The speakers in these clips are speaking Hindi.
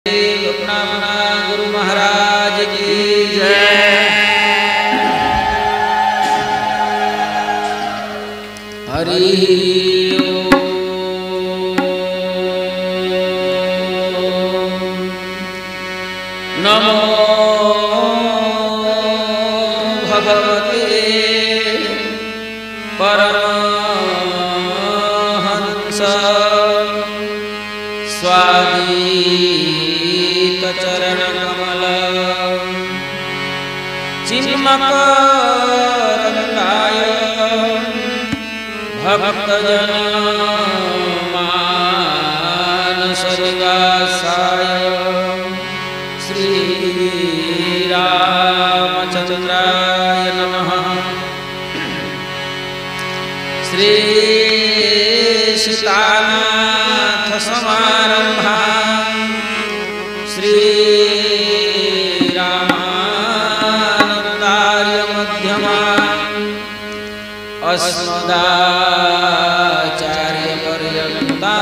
अपना गुरु महाराज की जय। हरि नमो भगवते परमहंस स्वादित चरण कमल चिन्मकरंगाय भक्तजन मानसनिवासाय श्री रामचंद्राय नमः। श्री सीतानाथ समारंभा श्री रामानंदार्य मध्यमा अस्मदाचार्य पर्यन्ता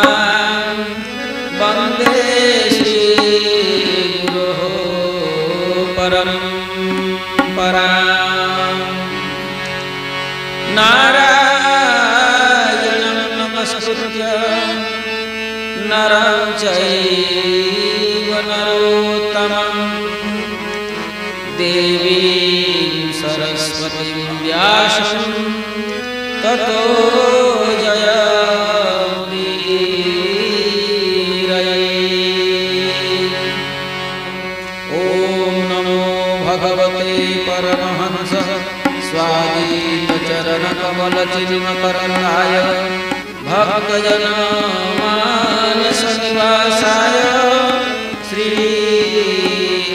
वंदे श्री गुरुः परंपरा। नारायणं नमस्कृत्य नरं चैव नरोत्तमं देवीं सरस्वतीं व्यासं ततो जयमुदीरये। ॐ नमो भगवते परमहंस स्वादित चरण कमल चिन्मकरंगाय भक्तजन मानसनिवासाय श्री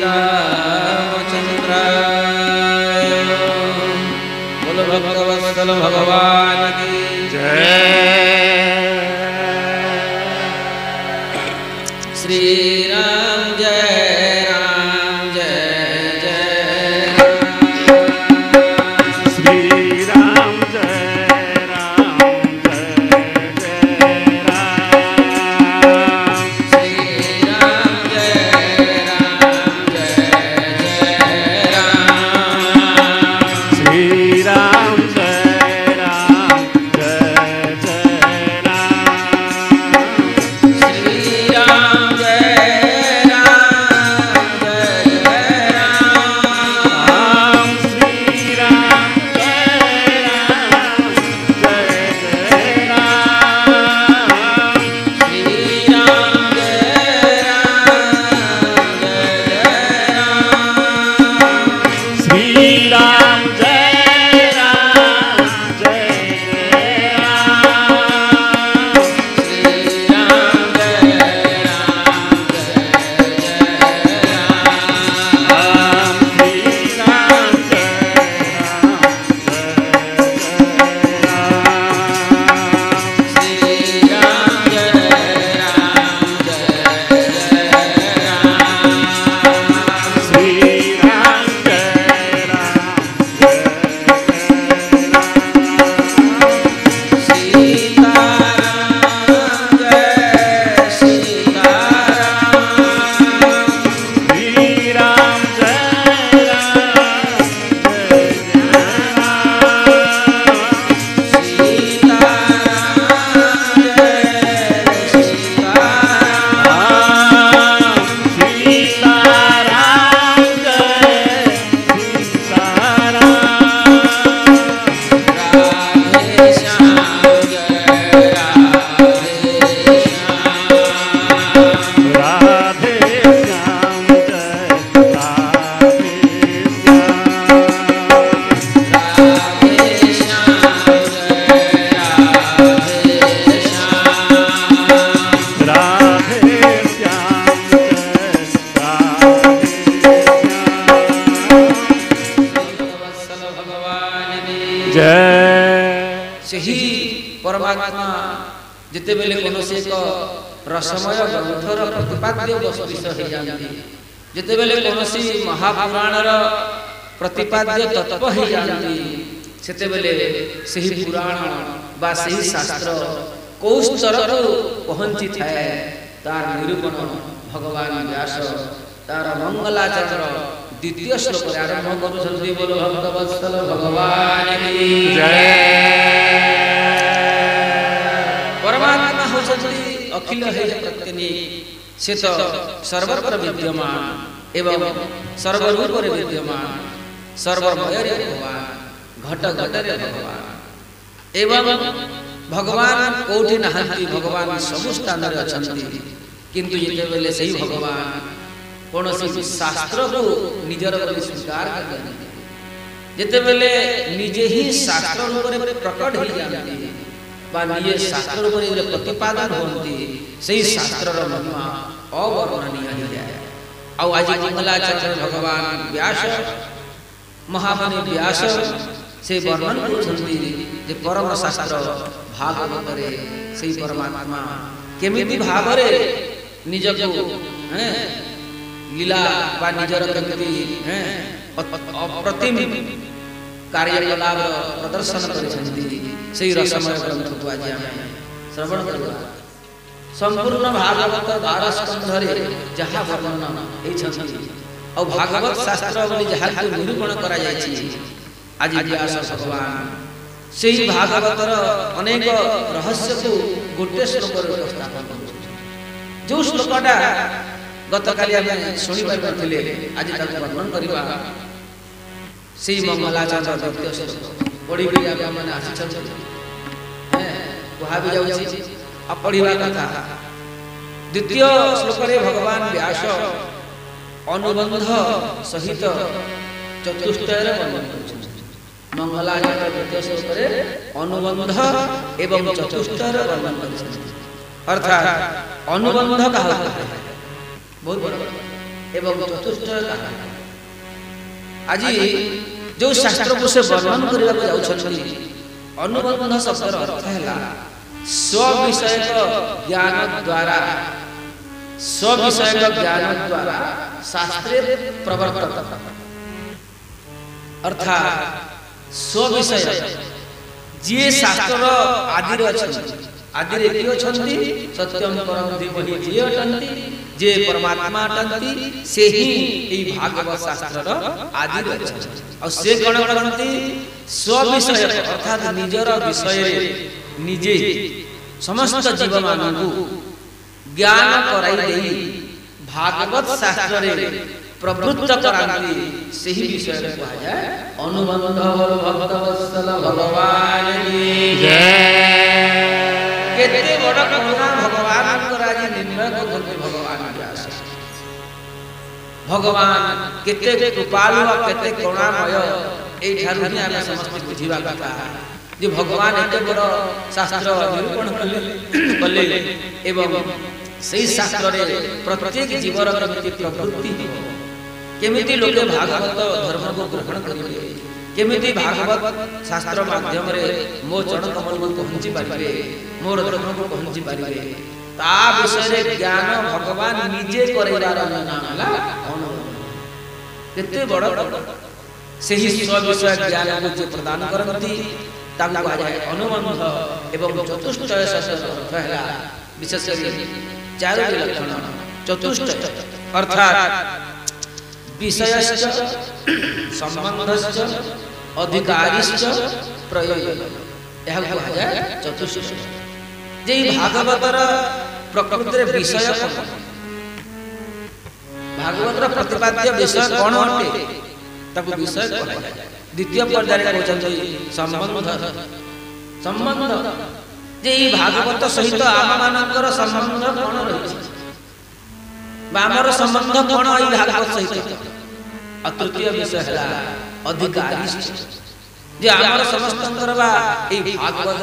रामचंद्राय। बोलो भक्तवत्सल भगवान की जय। श्री राम जय राम जय जय श्री राम जय राम जय जय राम। श्री राम जय राम जय जय राम। श्री राम जय राम जय जय राम। श्री राम जय राम जय जय राम। श्री राम जय राम जय जय राम। श्री राम जय राम जय जय राम। श्री राम जय राम जय जय राम। श्री राम जय राम जय जय राम। श्री राम जय परमात्मा जिते बेले कोनोसी एक रसमय ग्रंथर प्रतिपाद्य विषय हो जाती, जिते बेले कोनोसी महापुराणर प्रतिपाद्य तत्व हो जाती, सेते बेले सही पुराण बा सही शास्त्र कौ स्तर पहुंची थाए तार निरूपण भगवान व्यास तार मंगलाचरण द्वितीय श्लोक आरंभ करुछन्ति बोलो भक्तवत्सल भगवान की जय। परमात्मा होछन्ति अखिल है प्रत्यनि से तो सर्वत्र विद्यमान एवं सर्वरूप रे विद्यमान सर्वमय रे भगवान घट घट रे भगवान एवं भगवान कोठी नहांती भगवान सबु स्थान रे अछन्ति किंतु जेते बेले सही भगवान कोनोसी शास्त्र को निजर बोली स्वीकार करते जेते बेले निजे ही शास्त्र रूप रे प्रकट हो जाती बा निजे शास्त्र रूप रे प्रतिपादन होती सही शास्त्र रो महिमा अवर्णनीय हो जाए। आ आज मंगलाचरण भगवान व्यास महामुनि व्यास से वर्णन करुछन्ति जे परम शास्त्र भागवत रे सही परमात्मा केमिति भावरे निजको लीला बा निजर केमिति अप्रतिम कार्यकलाप प्रदर्शन करिछन्ति सही रसमय ग्रंथ को आज हम श्रवण करबा। संपूर्ण भागवत 12 स्कंध रे जहा वर्णन हे छथि और भागवत शास्त्र बोली जहा को निरूपण करा जायछि आज व्यास भगवान सही भागवतर अनेक रहस्य को गोटे श्लोक रे उपस्थापन करू जो श्लोकटा गतकाली आमे सुनि पाइथिले आज ताको वर्णन करबा सही मंगलाचरण द्वितीय श्लोक पढि भी आमे माने आछि छथि भाबी जाउछि आ पढ़िबा कथा। द्वितीय श्लोक रे भगवान व्यास अनुबंध सहित चतुष्टय वर्णन करछन्ति मंगलाचरण द्वितीय श्लोक रे अनुबंध एवं चतुष्टय वर्णन करछन्ति अर्थात अनुबंध कहा बहुत बड़ा एवं चतुष्टय कहा आज जो शास्त्र को से वर्णन करबा जाउछन्ति अनुबंध शब्दर अर्थ हैला स्व विषय ज्ञान द्वारा शास्त्रे प्रवर्तक अर्थात स्व विषय जे शास्त्र आदि रे कियो छन्ति सत्यम परम धीमहि जे अटन्ति जे परमात्मा अटन्ति से ही ए भागवत शास्त्र आदि रे छन्ति और से गण करन्ति स्व विषय अर्थात निजर विषय निजे समस्त जीव मानू ज्ञान कराई देई भागवत शास्त्र रे प्रवृत्त करांती सही विषय रे कहा जाय अनुबंध भक्तवत्सल भगवान की जय। केते बड़ करुणा भगवान कराजी निर्णय करते भगवान व्यास भगवान केते कृपालु आ केते करुणामय ए ठारु ही आमे समस्त बुझिबा कथा जे भगवान एते बड़ शास्त्र निरूपण कले एवं सही शास्त्र रे प्रत्येक जीवर केमिति प्रवृत्ति केमिति लोके भागवत धर्म को ग्रहण करिवे केमिति भागवत शास्त्र माध्यम रे मो चरण कमल को पहुंची पारिबे मोर धर्म को पहुंची पारिबे ता विषय रे ज्ञान भगवान निजे करैबार नाम होला केते बड़ सही स्व विषय ज्ञान को जे प्रदान करंती ताकू कहा जाए अनुबंध एवं चतुष्टय शब्द अर्थ है विशेष कर चार लक्षण चतुष्टय अर्थात विषयश्च संबंधश्च अधिकारिश्च प्रयोजन यह कहा जाए चतुष्टय जे भागवतर प्रकृतिर विषय भागवतर प्रतिपाद्य विषय कौन अटे ताकू विषय कहा जाए। द्वितीय पर्याय कहते संबंध जे भागवत सहित आम मानकर संबंध कोन रही आमर संबंध कोन ई भागवत सहित। तृतीय विषय है अधिकारी जे आमर समस्तंकर बा ई भागवत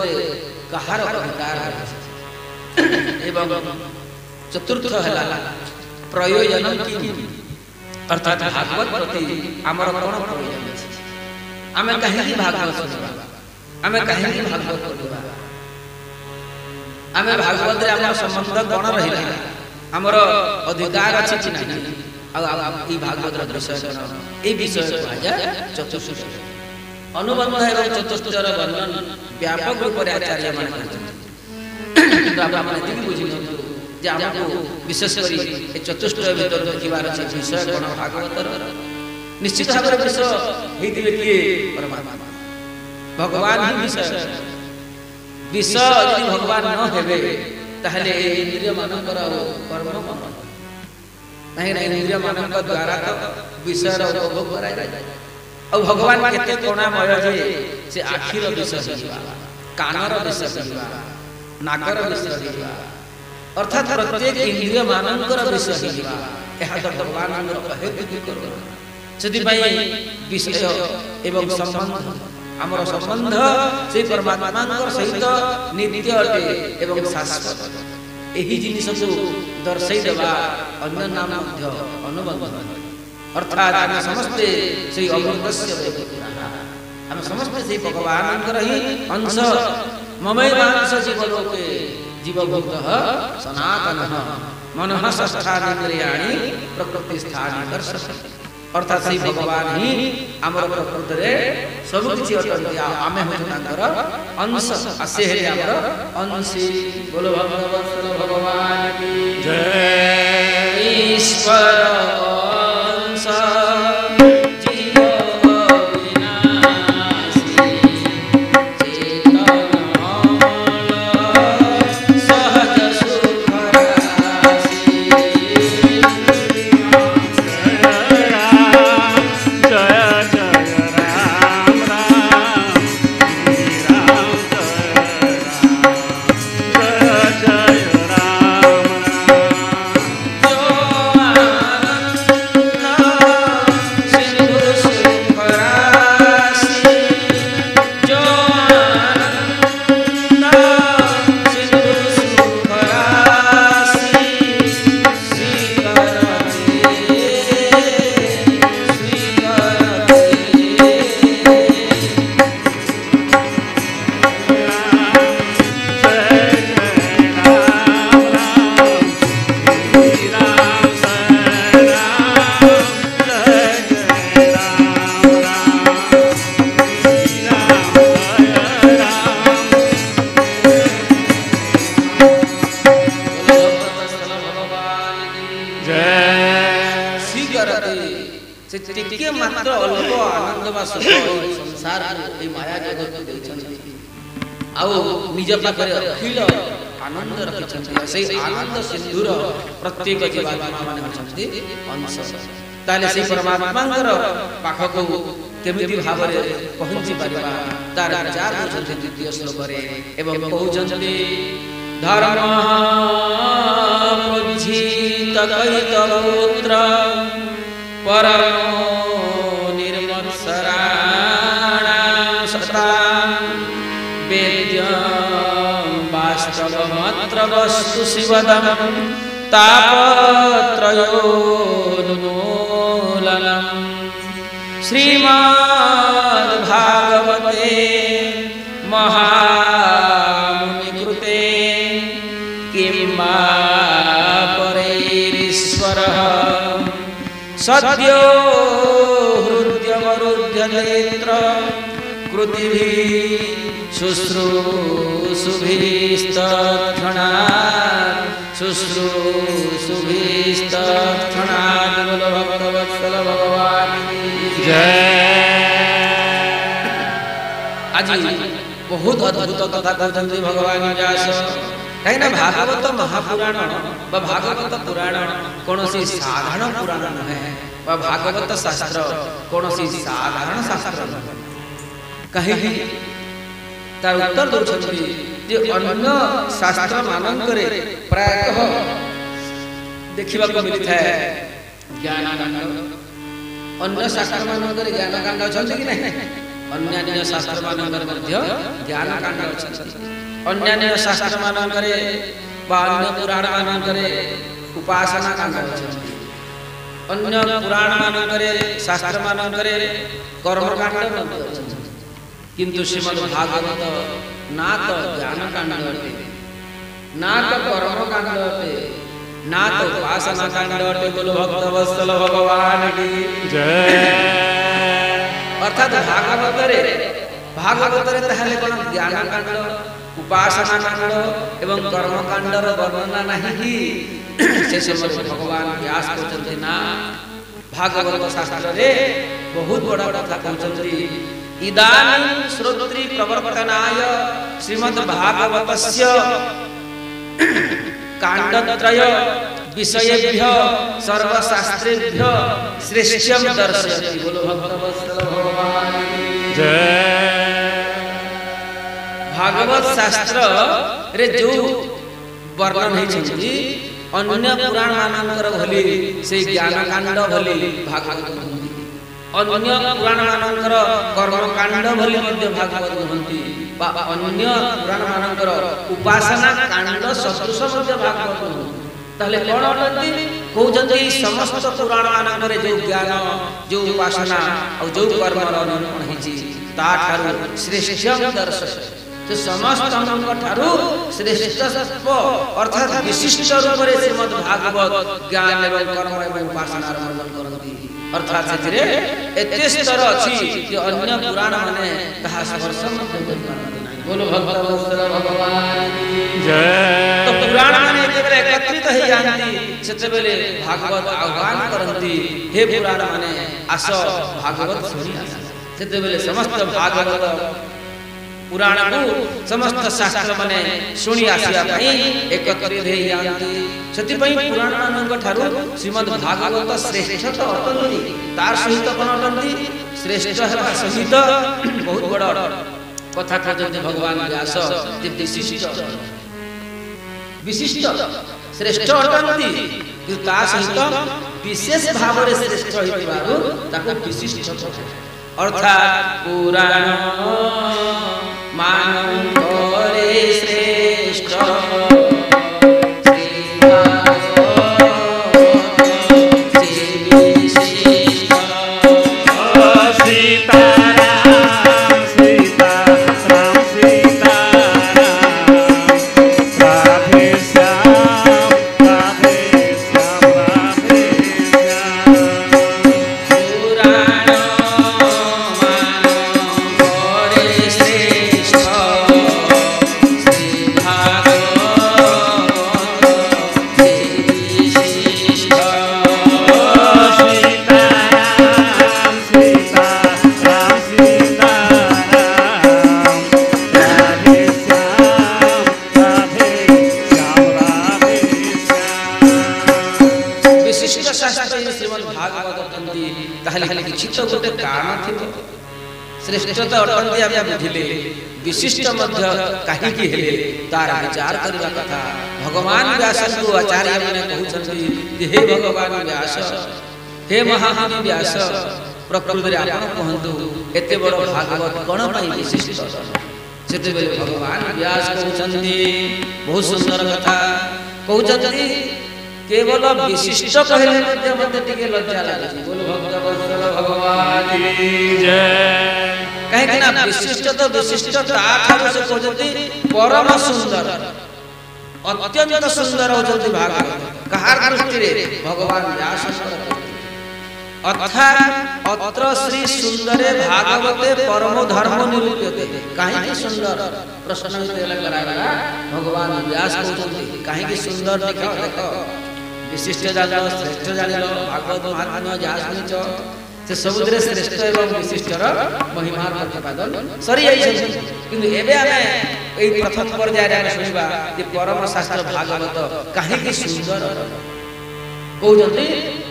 कहार अधिकार एवं चतुर्थ है प्रयोजन की अर्थात भागवत प्रति आमर कोन प्रयोजन आमे कहीं भागवत सुनबा आमे कहीं भागवत पढ़िबा आमे भागवत रे हमर संबंध कोन रहिला हमर अधिकार अछि कि नहीं आ ई भागवत रे विषय कोन ए विषय कहा जाय चतुष्टय अनुबंध एवं चतुष्टय वर्णन व्यापक रूप रे आचार्य माने करछन। किंतु आपण माने ठीक बुझि नथु जे हमको विशेष करी ए चतुष्टय भीतर देखिबार अछि विषय कोन भागवतर निश्चित भाव विषय हेतिबे किए परमात्मा भगवान ही विषय विषय यदि भगवान न हेबे ताहले इंद्रिय मानकर कर्म नहीं इंद्रिय मानक द्वारा तो विषय उपभोग कराय और भगवान केते कोणामय जे से आखिर विषय हिबा कानर विषय हिबा नागर विषय हिबा अर्थात प्रत्येक इंद्रिय मानकर विषय हिबा एहा तो भगवान हेतु करो सेति भाई विषय एवं संबंध हमर संबंध से परमात्मा सहित नित्य अटे एवं शाश्वत एही जिनिस को दर्शाई देबा अन्य नाम मध्य अनुबंध अर्थात हम समस्ते से अमृतस्य हम समस्ते से भगवान ही अंश ममैवांश जीवलोके जीवभूतः सनातनः मनः षष्ठानीन्द्रियाणि प्रकृति स्थानि कर्षति अर्थात से भगवान ही हमर प्रकृति रे सब किछि अटंती आमे होत तांकर अंश आसे हे हमर अंशी बोलो भगवान की जय ईश्वर अंश जीव विनाशी चेतन सहज सुख राशि टिके मात्र अल्प आनंद बा सुख संसार ए माया जगत देछन्ति आउ निज पाखरे अखिल आनंद रखिछन्ति से आनंद सिंधुर प्रत्येक जीवात्मा माने होछन्ति अंश ताले से परमात्मांकर पाखको केमिति भाबरे पहुंची परिबा तार विचार होछन्ति द्वितीय श्लोक रे एवं कहउछन्ति धर्म पुज्झित कहित पुत्र परमो निर्मत्सराणां सतां वेद्यं वास्तवमत्र वस्तु शिवदं तापत्रयोन्मूलनं श्रीमद्भागवते महामुनिकृते किंवा परैरीश्वरः सद्यो हृद्यवरुध्यनेत्र कृतिभिः शुश्रूषुभिस्तत्क्षणात् शुश्रूषुभिस्तत्क्षणात् बोलो भक्तवत्सल भगवान की जय। आज बहुत अद्भुत कथा कहते भगवान व्यास कहीं भागवत महापुराण व भागवत पुराण कौन साधारण पुराण नुहे भागवत शास्त्र कौन साधारण शास्त्र कहीं तार उत्तर दौरान जे अन्य शास्त्र मानकरे प्रायः देखा मिलता है ज्ञान कांड अन्य शास्त्र मानकरे ज्ञान कांड अच्छा कि नहीं अन्य शास्त्र मानकरे ज्ञान कांड अच्छा अन्य शास्त्र मानकरे अन्य पुराण मानकरे उपासना कांड अच्छा अन्य पुराण मानकरे शास्त्र मानकरे कर्म कांड किंतु श्रीमद् भागवत ना तो ज्ञान कांड अटे ना तो कर्म कांड अटे ना तो उपासना कांड अटे। बोलो भक्तवत्सल भगवान की जय। अर्थात भागवत रे ताहले कोन ज्ञान कांड उपासना कांड एवं कर्म कांडर वर्णना नहीं से समय भगवान व्यास कहते ना भागवत शास्त्र रे बहुत बड़ा कथा कहते इदानीं श्रोत्री प्रवर्तनाय श्रीमद् भागवतस्य कांडत्रय विषयेभ्य सर्वशास्त्रेभ्य श्रेष्ठम दर्शयति। बोलो भक्तवत्सल भगवान जय। भागवत शास्त्र रे जो वर्णन होइछि अन्य पुराण मानकर भली से ज्ञान कांड भली भागवत हंती, अन्य पुराण मानकर कर्म कांड भली मध्य भागवत हंती, अन्य पुराण मानकर उपासना कांड सदृश मध्य भागवत हंती। ताले कोन अटंती कहउछंती समस्त पुराण मानकर जो ज्ञान जो उपासना और जो कर्म वर्णन होइछि ता ठारू श्रेष्ठम दर्शन तो समस्त अंग ठारू श्रेष्ठत्व अर्थात विशिष्ट रूप रे श्रीमद् भागवत ज्ञान एवं कर्म एवं उपासना वर्णन करती। अर्थात सेथिरे एते स्तर अछि जे अन्य पुराण माने कहा स्पर्श करते नाही। बोलो भक्तवत्सल भगवान जय। तो पुराण माने एते एकत्रित हे जानती सेते बेले भागवत आह्वान करंती हे पुराण माने आस भागवत सुनी आस सेते बेले समस्त भागवत पुराण को समस्त शास्त्र माने सुनी आसिया पई एकत्रित हे जानती सेति पई पुराण मानक ठारू श्रीमद् भागवत श्रेष्ठ तो अटंती तार सहित कोन अटंती श्रेष्ठ हेबा सहित बहुत बड़ कथा कहते भगवान व्यास जे विशिष्ट श्रेष्ठ अटंती कि ता सहित विशेष भाव रे श्रेष्ठ होइबारु ताको विशिष्ट अर्थात पुराण मानव करे श्रेष्ठ श्रेष्ठता अटंती आमे बुझिले विशिष्ट मध्य काहे की हेले तार विचार करबा कथा भगवान व्यास को आचार्य माने कहउछन्ती जे हे भगवान व्यास हे महामुनि व्यास प्रकृति रे आपण कहंतु एते बड़ भागवत कोन पई विशिष्ट सेते बेले भगवान व्यास कहउछन्ती बहुत सुंदर कथा कहउछन्ती केवल विशिष्ट कहले मध्य मते टिके लज्जा लागे। बोलो भक्तवत्सल भगवान की जय। कहे कि ना विशिष्ट तो विशिष्ट ताठारु से कहते परम सुंदर अत्यंत सुंदर होजंती भागवत कहार दृष्टि रे भगवान व्यास अर्थात अत्र श्री सुंदरे भागवते परम धर्म निरूप्यते। काहे की सुंदर प्रश्न कराया भगवान व्यास कहते काहे की सुंदर देखो विशिष्ट जानो श्रेष्ठ जानो भागवत महात्म्य जा सुनिचो से समुद्र श्रेष्ठ एवं विशिष्टर महिमा प्रतिपादन सरी आइछ किंतु एबे आमे एई प्रथम पर्याय रे सुनिबा जे परम शास्त्र भागवत काहे की सुंदर कहउजंती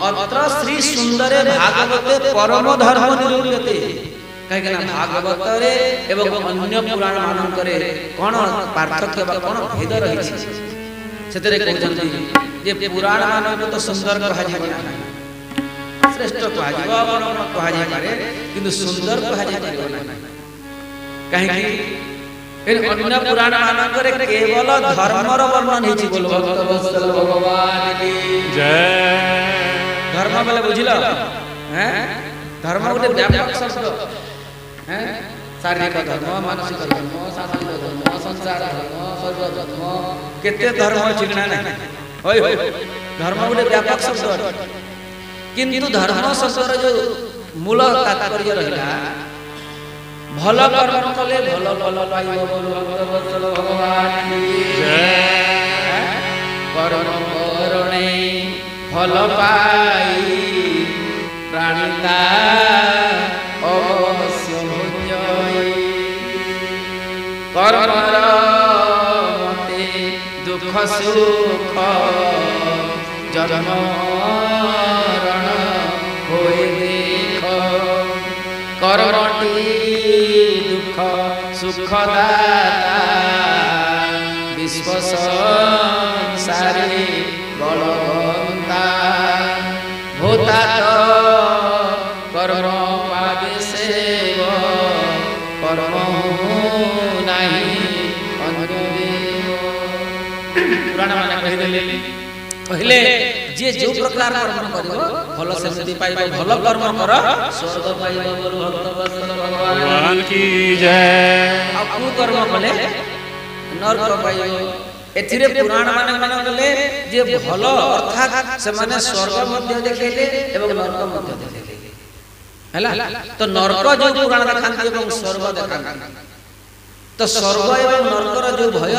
अत्र श्री सुंदरे भागवते परम धर्म निरूप्यते। काहे कि ना भागवत रे एवं अन्य पुराण मानन करे कोन पार्थक्य बा कोन भेद रहिछि सेतरे कहउजंती जे पुराण मानन तो सुंदर कहा जाय ना श्रेष्ठ कहा जाय अपन कहा जाय पारे किंतु सुंदर कहा जाय पारे ना। काहे कि इन अन्य पुराण मानन करे केवल धर्मर वर्णन हिछि। बोलो भक्तवत्सल भगवान की जय। धर्म बोले बुझिलो हैं धर्म गोटे व्यापक शब्द हैं शारीरिक धर्म मानसिक धर्म सामाजिक धर्म संसार धर्म स्वर्ग धर्म केते धर्म चिगना नहीं होय होय धर्म गोटे व्यापक शब्द किंतु धर्म शब्दर जो मूल तात्पर्य रहिला भल कर्म कले भल फल पाइब बोल भक्तवत्सल भगवान की जय। कर्म करणे फल पाई प्राणिता अवश्य भुंजई। कर्मर मते दुख सुख जन्म मरण होए देख। कर्मटी दुख सुख दाता विश्व संसारे बलवंता। भूता कर्म पावे सेव कर्म नहीं अन्य देव। पुराण माने कहिदेले पहले जे जो प्रकार कर्म करियो फल सेमति पाइबो। भल कर्म कर स्वर्ग पाइबो बोल भक्तवत्सल भगवान की जय। आ को कर्म कले नरक पाइबो। एथिरे पुराण माने कले जे भल अर्थात से माने स्वर्ग मध्य देखेले एवं नरक मध्य देखेले हैला। तो नरक जो पुराण देखांती एवं स्वर्ग देखांती। तो स्वर्ग एवं नरकर जो भय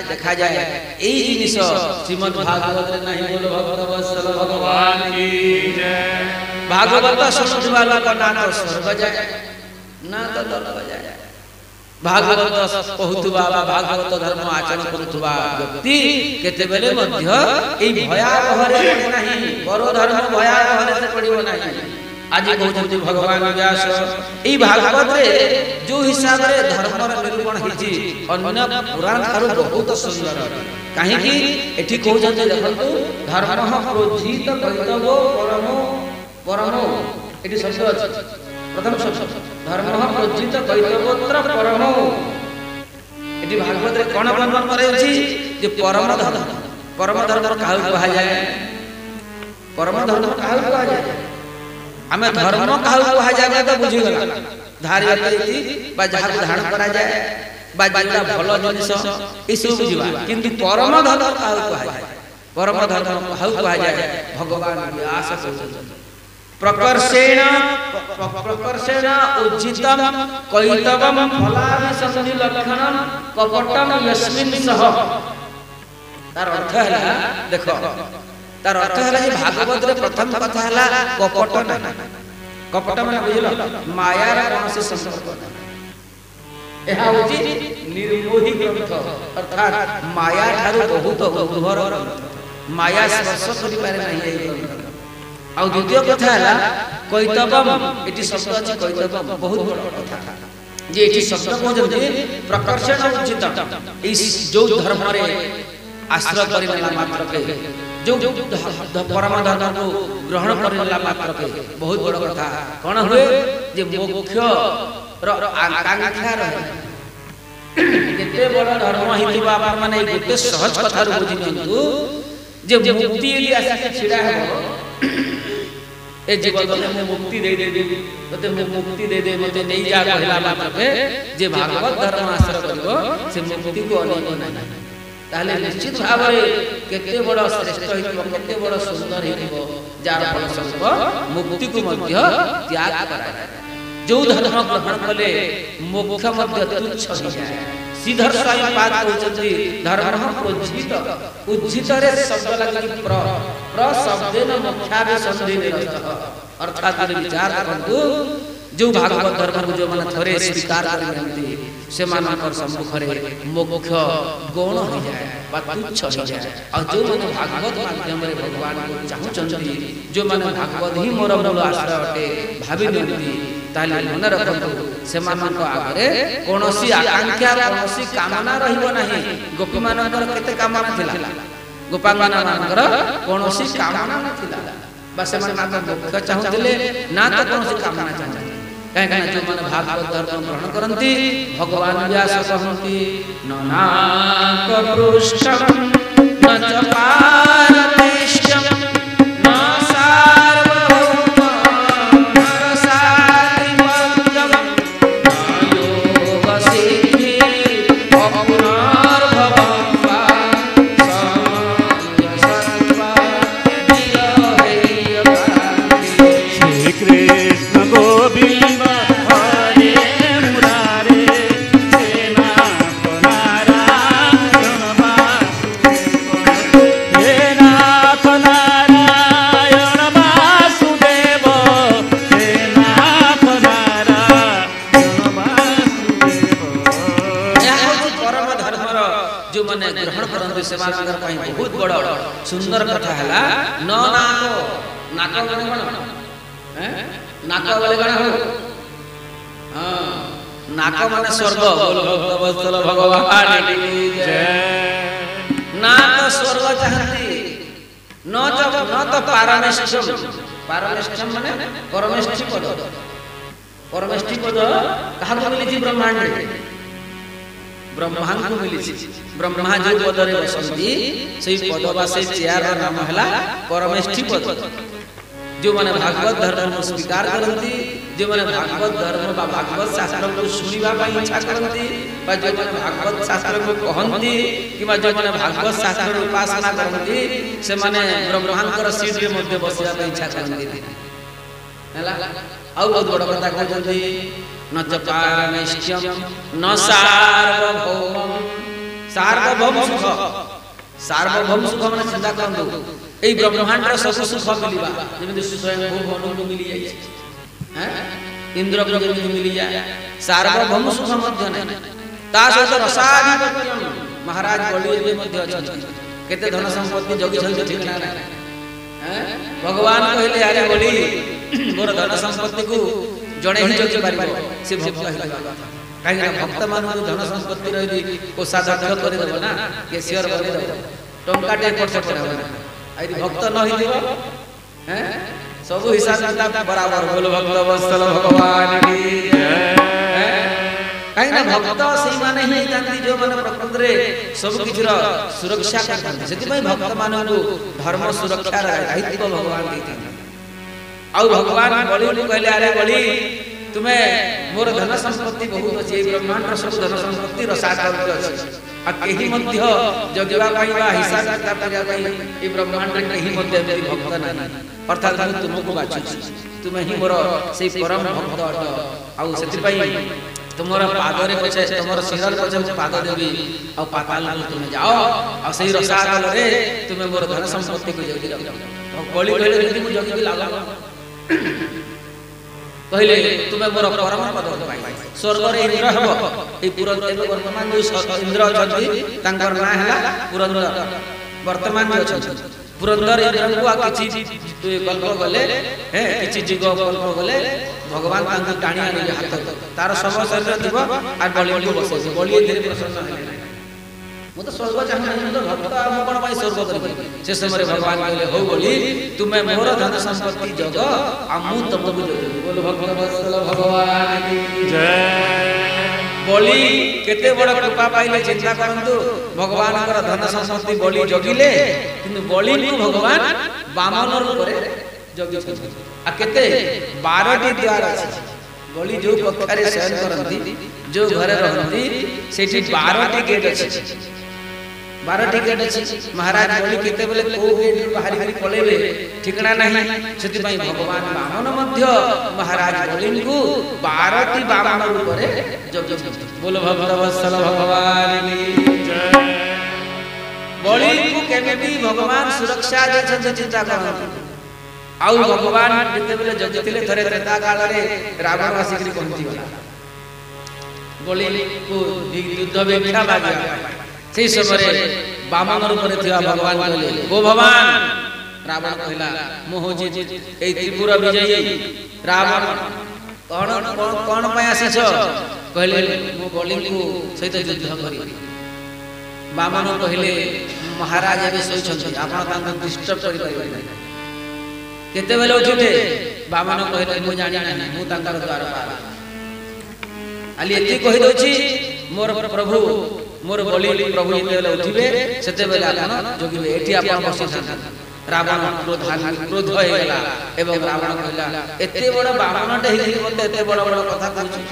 देखा जाए यही जिनिस श्रीमद् भागवत रे नहीं बोल भक्तवत्सल भगवान की जय। भागवत सुनुवा लोक ना तो स्वर्ग जाए ना तो नरक जाए। भागवत कहूथुवा भागवत धर्म आचरण करूथुवा व्यक्ति केते बेले मध्य एई भयावह रे पड़े नहीं। पर धर्म भयावह रे पड़िबो नहीं। आज कहते भगवान व्यास यही भागवत रे जो हिसाब रे धर्म निरूपण हिची अन्य पुराण थारु बहुत सुंदर। काहे कि एठी कहते देखंतु धर्म प्रोज्झित कैतवो परमो परमो एठी शब्द अछि। प्रथम शब्द धर्म प्रोज्झित कैतवोत्र परमो। एठी भागवत रे कोन वर्णन करैछि जे परम धर्म। परम धर्म काहु कहा जाय? परम धर्म काहु कहा जाय? आमे धर्म काहु कहा जाय तो बुझी गला। धारी अति बा जहा धारण करा जाय बा जेटा भलो जिनिस ई सब बुझिबा। किंतु परम धर्म काहु कहा जाय? परम धर्म काहु कहा जाय? भगवान व्यास कहते प्रकर्षेण उज्जितम कैतवम फलाभिसंधि लक्षणम कपटम यस्मिन् सह। तार अर्थ है देखो तार अर्थ है जे भागवत रे प्रथम कथा है कपट नहीं। कपट माने बुझलो माया रे कोन से संपर्क नहीं। एहा होची निर्मोही ग्रंथ अर्थात माया ठारू बहुत उर्वर ग्रंथ। माया स्पर्श करि पारे नहीं एई ग्रंथ। आ द्वितीय कथा है कैतवम एटी शब्द अछि कैतवम बहुत बड़ कथा जे एटी शब्द को जे प्रकर्षण उचित ई जो धर्म रे आश्रय करिला मात्र के जो परम धर्म को ग्रहण करिला मात्र के बहुत बड़ कथा कोन हुए जे मोक्ष रो आकांक्षा रहे। केते बड़ धर्म हितबा आप माने गोटे सहज कथा रो बुझि नियंतु जे मुक्ति एली आसी छिड़ा है ए जीवन में मुक्ति दे दे तते मुक्ति दे दे मते नहीं जा कहला मात्र के जे भागवत धर्म आश्रय करिवो से मुक्ति को अनेक नहीं। ताले निश्चित भाव रे केते बड़ श्रेष्ठ हितबो केते बड़ सुंदर हितबो जार फल स्वरूप मुक्ति को मध्य त्याग कराय। जो धर्म ग्रहण कले मोक्ष मध्य तुच्छ हो जाए। श्रीधर स्वामी पाद कहउछथि धर्म प्रोज्झित उज्झित रे शब्द लागि प्र शब्देन मोक्षावे संधि निरस्त। अर्थात विचार करंतु जो भागवत धर्म जो मन थरे स्वीकार करनती से मानकर सम्मुख रे मोक्ष गौण हो जाए बा तुच्छ हो जाए। और जो मन भागवत माध्यम रे भगवान को चाहू चंदी जो मन भागवत ही मोर मूल आश्रय अटे भाबी नियंती ताले मन रखंतु से मानक आगरे कोनोसी आकांक्षा कोनोसी कामना रहिबो नाही। गोपी मानकर केते कामना थिला गोपांगना मानकर कोनोसी कामना नथिला बस मन मोक्ष चाहुतिले ना तो कोनोसी कामना चाहते। कहीं जो मन भागवत धर्म ग्रहण करती भगवान व्यास कहती नाक पृष्ठम न च पारमेष्ठम न सार्वभौमं नरसाधिपत्यं न योगसिद्धि अपुनर्भवं वा समञ्जसत्वा विरहैर्यकान्ति। श्री कृष्ण गोविंद हरे मुरारी सेमानकर पई बहुत बड़ सुंदर कथा हला न नाको नाको माने कोन हैं नाको बोले कोन हो हां नाको माने स्वर्ग बोल भक्त वत्सल भगवान की जय ना तो स्वर्ग चाहती न तो पारमेष्ठम माने परमेष्ठी पद कहा मिली ब्रह्मांड ब्रह्मा को मिली ब्रह्मा जो पद रे बसंती सेही पद बा से चेयर नाम हला परमेष्ठी पद जो माने भागवत धर्म को स्वीकार करंती जो माने भागवत धर्म बा भागवत शास्त्र को सुनिबा पई इच्छा करंती बा जो माने भागवत शास्त्र को कहंती कि जो माने भागवत शास्त्र उपासना करंती से माने ब्रह्मांकर सीट रे मध्य बसिया पई इच्छा करंती हला आउ बहुत बड़ कथा कहजंती न च पारमेष्ठ्यम न सार्वभौमम सार्वभौम सुख माने चिंता करंतु एई ब्रह्मांडर सब सुख मिलिबा जेमिति स्वयं भूमनु को मिली जाय हैं इंद्र को जेमिति मिली जाय सार्वभौम सुख मध्य नै ता सहित रसाधिपत्यम महाराज बलिए मध्य अछि केते धन संपत्ति जगी छन ठीक ना हैं भगवान कहले अरे बलि मोर धन संपत्ति को जणे ही जगी पारिबो से भक्त हेबा काहे ना भक्त मानु धन संपत्ति रही को साधक कर देबो ना के शेयर कर देबो टंका टे पर से पड़े आई भक्त न हिदिबो हैं सब हिसाब किताब बराबर बोल भक्त वत्सल भगवान की जय काहे ना भक्त सेही माने ही जानती जो माने प्रकृति रे सब किछर सुरक्षा करथि सेति पई भक्त माननु धर्म सुरक्षा दायित्व भगवान देथि आउ भगवान बलि कहले अरे बलि तुम्हें मोर धन संपत्ति बहुत अछि ब्रह्मांड सब धन संपत्ति रसातल अछि आ केही मध्य जगवा पाई बा हिसाब किताब करिया पाई ए ब्रह्मांड केही मध्य मेरी भक्त नाही अर्थात हम तुमको बाछु तुम्हें ही मोर सेही परम भक्त अट आउ सेति पई तुमरा पाद रे पछे तुमरा सिरल पछे पाद देबी आ पाताल को तुमे जाओ आ सेही रसातल रे तुमे मोर धन संपत्ति को जगी रख बलि कहले यदि मु जगी लागा कहले तुमे मोर परम पद पाई स्वर्ग रे इंद्र हबो ए पुरंदर वर्तमान जो इंद्र अछंती तांकर ना हला पुरंदर वर्तमान जो अछंती पुरंदर इंद्र को आ किछि कल्प गले हे किछि जीव कल्प गले भगवान तांको टाणी आनी हाथ तार सब शरीर दिबो आ बलि को बसे बलि धीरे प्रसन्न हेले मु तो स्वर्ग चाहना मु तो भक्त आ मु कोन पाई स्वर्ग करबी से समय भगवान कहले हो बोली तुमे मोर धन संपत्ति जग आ मु तुमको जग बोल भक्त वत्सल भगवान की जय बलि केते बड़ कृपा पाइले चिंता करंतु भगवान कर धन संपत्ति बलि जगिले किंतु बलि को भगवान वामन रूप रे जगी छथि आ केते 12 टी द्वार अछि बलि जो कक्षारे शयन करंती जो घरे रहंती सेठी 12 टी गेट अछि 12 टी गेट अछि महाराज बलि केते बेले को गेट बाहरी बाहरी पळेबे ठिकना नाही सेति पई भगवान वामन मध्य महाराज बलि को 12 टी वामन रूप रे जगी छथि बोल भक्त वत्सल भगवान की जय बलि को केमेती भगवान सुरक्षा दे छथि चिंता करंती आउ भगवान जेते बेले जगतिले थरे त्रेता काल रे रावण आसिकरी पहुंची गला बलि को युद्ध बेक्षा बाजी सेही समय वामन रूप रे थिया भगवान कहले ओ भगवान रावण कहला मोहजी ए त्रिपुरा विजयी रावण कोन पय आसी छ कहले मो बलि को सहित युद्ध करी वामन कहले महाराज एबे सोई छथि आपण तांको डिस्टर्ब करि परिबे केते बेले उठिले वामन कहले मु जानि नाही मु तांकर द्वार पार आली एति कहि दोछि मोर प्रभु मोर बलि प्रभु एते बेले उठिबे सेते बेले आपण जोगिबे एठी आपण बसि थान रावण क्रोध होय गेला एवं रावण कहला एते बड़ वामन टे हि मते एते बड़ बड़ कथा कहछि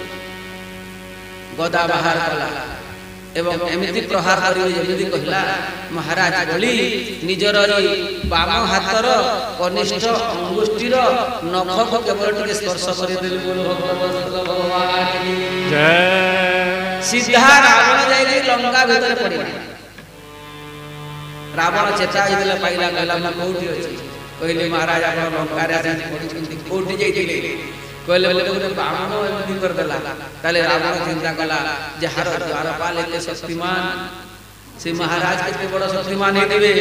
गदा बाहर कला एवं एमिति प्रहार करी जेमिति कहला महाराज बलि निजर बाम हातर कनिष्ठ अंगुष्ठीर नख को केवल टिके स्पर्श करि देली बोल भगवान की जय सीधा रावण जाई लंका भीतर पड़ी रावण चेता इतला पाइला कहला म कोठी अछि कहले महाराज आपण लंका रे पड़ी कोठी जाईतिले कहले बोले बामन एमिति कर देला ताले रावण चिंता कला जे हार द्वारपाल एते शक्तिमान से महाराज के बड़ शक्तिमान हेबे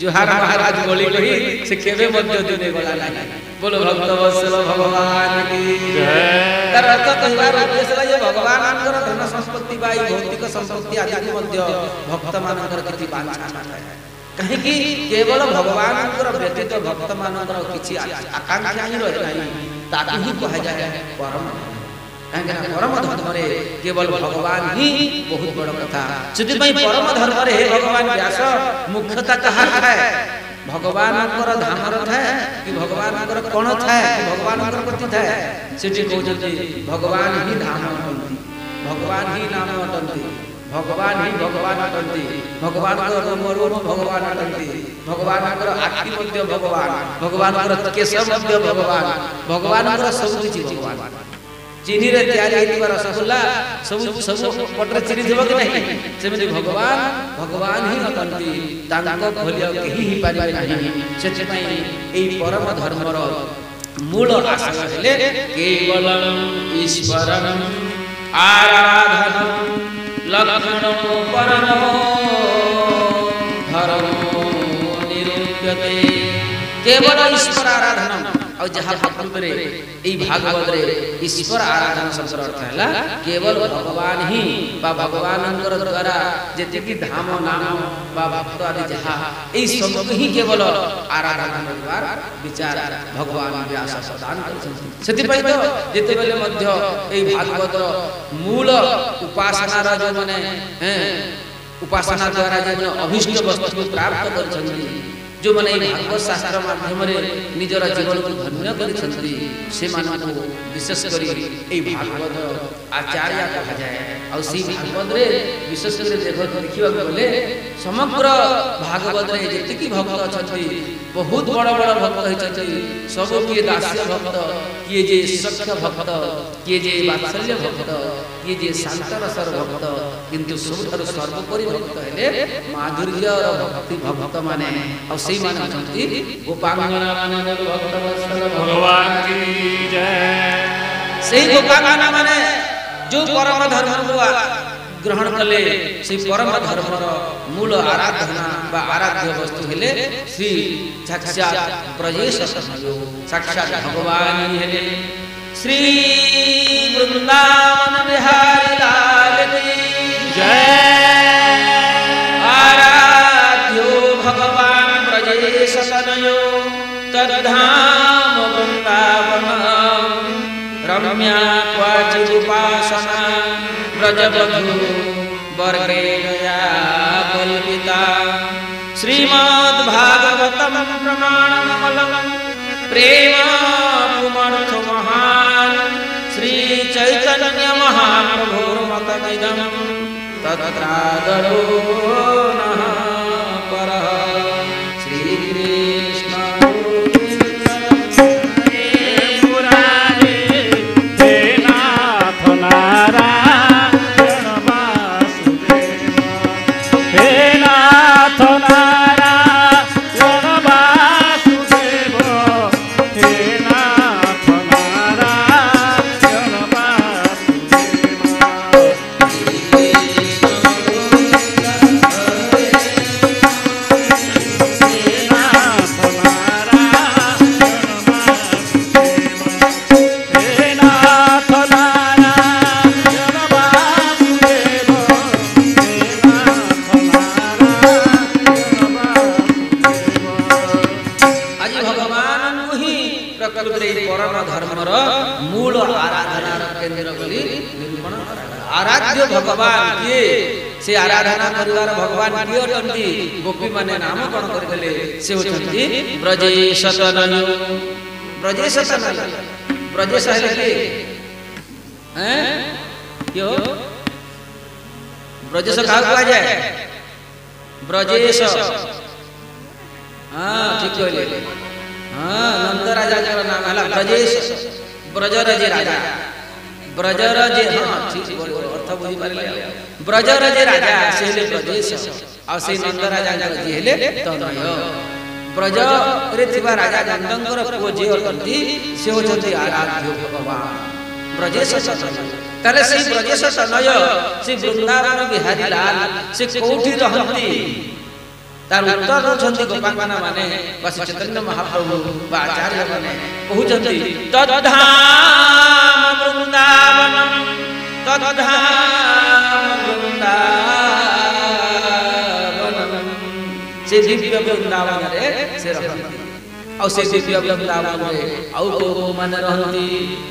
जुहार महाराज बोली कही से केबे मध्य देने गला नहीं बोलो भक्त वत्सल भगवान की जय तर अर्थ कहबार उद्देश्य जे भगवान अंकर धन संपत्ति बाई भौतिक संपत्ति आदि मध्य भक्त मानकर किति बांछा नଥାଏ कहीं कि केवल भगवान अंकर व्यतीत भक्त मानकर किछि आकांक्षा ही रहे नहीं ताकि ही कहा जाए परम कहीं परम धर्म रे केवल भगवान ही बहुत बड़ कथा सेति पई परम धर्म रे भगवान व्यास मुख्यता कहा है भगवान अंकर धामर थाए कि भगवान अंकर कोण थाए कि भगवान अंकर प्रति थाए सेति कहउछथि भगवान ही धाम अटंती भगवान ही नाम अटंती भगवान ही भगवान अटंती भगवान रूप भगवान अटंती भगवान आखि मध्य भगवान भगवान केशव मध्य भगवान भगवान सब किछि भगवान चीनी रे तैयारी हेतिबा रसगुल्ला सब सब पटरे चिनी देबो कि नहीं सेमि भगवान भगवान ही अटंती तांको भलिया केही ही पारिबे नहीं सेति पई एई परम धर्मर मूल आशय हेले केवलम ईश्वरम आराधनम लक्षणो परमो धर्मो निरूप्यते केवल ईश्वर आराधना और जहाँ भागवत रे ई भागवत रे ईश्वर आराधना शब्द अर्थ हैला केवल भगवान ही बा भगवान अंकर द्वारा जेते कि धाम नाम बा भक्त आदि जहाँ ई सब ही केवल आराधना करबार विचार भगवान व्यास प्रदान करछथि सेति पई तो जेते बेले मध्य ई भागवत मूल उपासना रा जो माने उपासना द्वारा जो अभिष्ट वस्तु को प्राप्त करछथि जो माने भागवत शास्त्र माध्यम रे निजर जीवन को धन्य करिसथि से मानन को विशेष करी ए भागवत आचार्य कहा जाए और सी भागवत रे विशेष करी देखिबा गले समग्र भागवत रे जति की भक्त अछथि बहुत बड़ा बड़ा भक्त होइछथि सब किए दास्य भक्त किए जे सख्य भक्त किए जे वात्सल्य भक्त किए जे शांत रसर भक्त किंतु सबथर सर्वोपरि भक्त हेले माधुर्य भक्ति भक्त माने और सही माने अछथि गोपांगना माने भक्त वत्सल भगवान की जय सही गोपांगना माने जो परम धर्म को ग्रहण कले से परम धर्मर मूल आराधना बा आराध्य वस्तु हेले श्री साक्षात ब्रजेश साक्षात भगवान हेले श्री वृंदावन बिहारी लाल की जय आराध्यो भगवान ब्रजेश तनयो तद्धाम वृंदावन रम्या क्वाचिदुपासना ब्रजबधू वर्गेणया कल्पिता श्रीमद् भागवतम प्रमाणमलम प्रेम पुमर्थ महान श्री चैतन्य महाप्रभुर्मतमिदं तत्रादरो नः परः श्री कृष्ण आराध्य भगवान किए से आराधना करिवार भगवान किए अटंती गोपी माने नामकरण करगले से होचंती ब्रजेश तनय ब्रजेश तनय ब्रजेश है के हैं क्यों ब्रजेश कहा कहा जाए ब्रजेश हां ठीक कहले हां नंद राजा का नाम हला ब्रजेश ब्रजराज राजा ब्रजराज हां ठीक अर्थ बुझी पारले ब्रजराज राजा से हेले ब्रजेश आ से नंद राजा जी हेले तनय ब्रज रे थिबा राजा नंदंकर पुओ जे अटंती से होचंती आराध्य भगवान ब्रजेश तनय ताले से ब्रजेश तनय से वृंदावन बिहारी लाल से कोठी रहंती तार उत्तर होछंती गोपांगना माने बस चैतन्य महाप्रभु बा आचार्य माने कहउछंती तद्धाम वृंदावनम तद्धाम वृंदावनम से दिव्य वृंदावन रे से रहंती और से दिव्य वृंदावन रे आउ को मान रहंती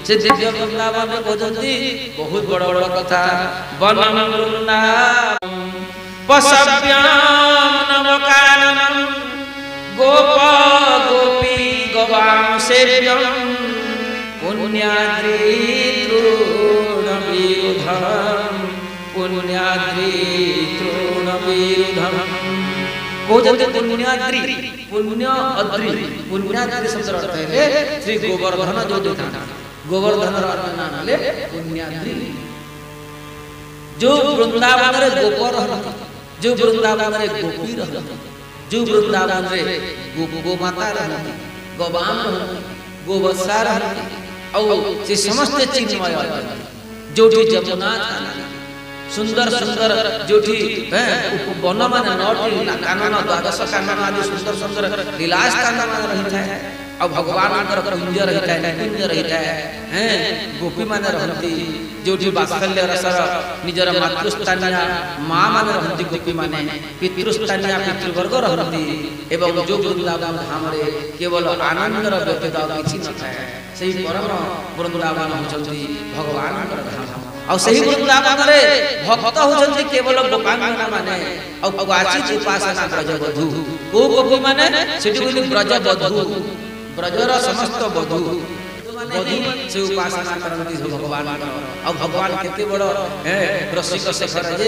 से दिव्य वृंदावन रे कहउछंती बहुत बड़ बड़ कथा वनम वृंदावन पशव्यम नवकाननम गोप गोपी गवां सेव्यम पुण्याद्रि तृणविरुधम पुण्याद्रि तृणविरुधम कोजते पुण्याद्रि पुण्य अद्रि पुण्याद्रि शब्द अर्थ है श्री गोवर्धन जो देता गोवर्धन नाम ले पुण्याद्रि जो वृंदावन रे गोप रहती जो वृंदावन रे गोपी रहती जो वृंदावन रे गो माता रहती गोवाम रहती गोवत्सा रहती और से समस्त चिन्मय जोठी जमुना सुंदर सुंदर जोठी वन मान नटी कानन द्वादश कानन आदि सुंदर सुंदर लीलास कानन रहता है और भगवान कुंज रहता है कुंज रहता है गोपी मान रहती जोठी वात्सल्य रसर निजर मातृस्थानिया माँ मान रहती गोपी माने पितृस्थानिया पितृवर्ग रहती एवं जो वृंदावन धाम रे केवल आनंदर व्यतीत किछि न थाए सेही परम वृंदावन होचंती भगवान धाम और सही वृंदावन रे भक्त होचंती केवल गोपांगना माने और वाचित उपासना ब्रजवधू को गोपी माने सेठी बोली ब्रजवधू ब्रजर समस्त वधू वधू से उपासना करती भगवान और भगवान केते बड़ रसिक शेखर जे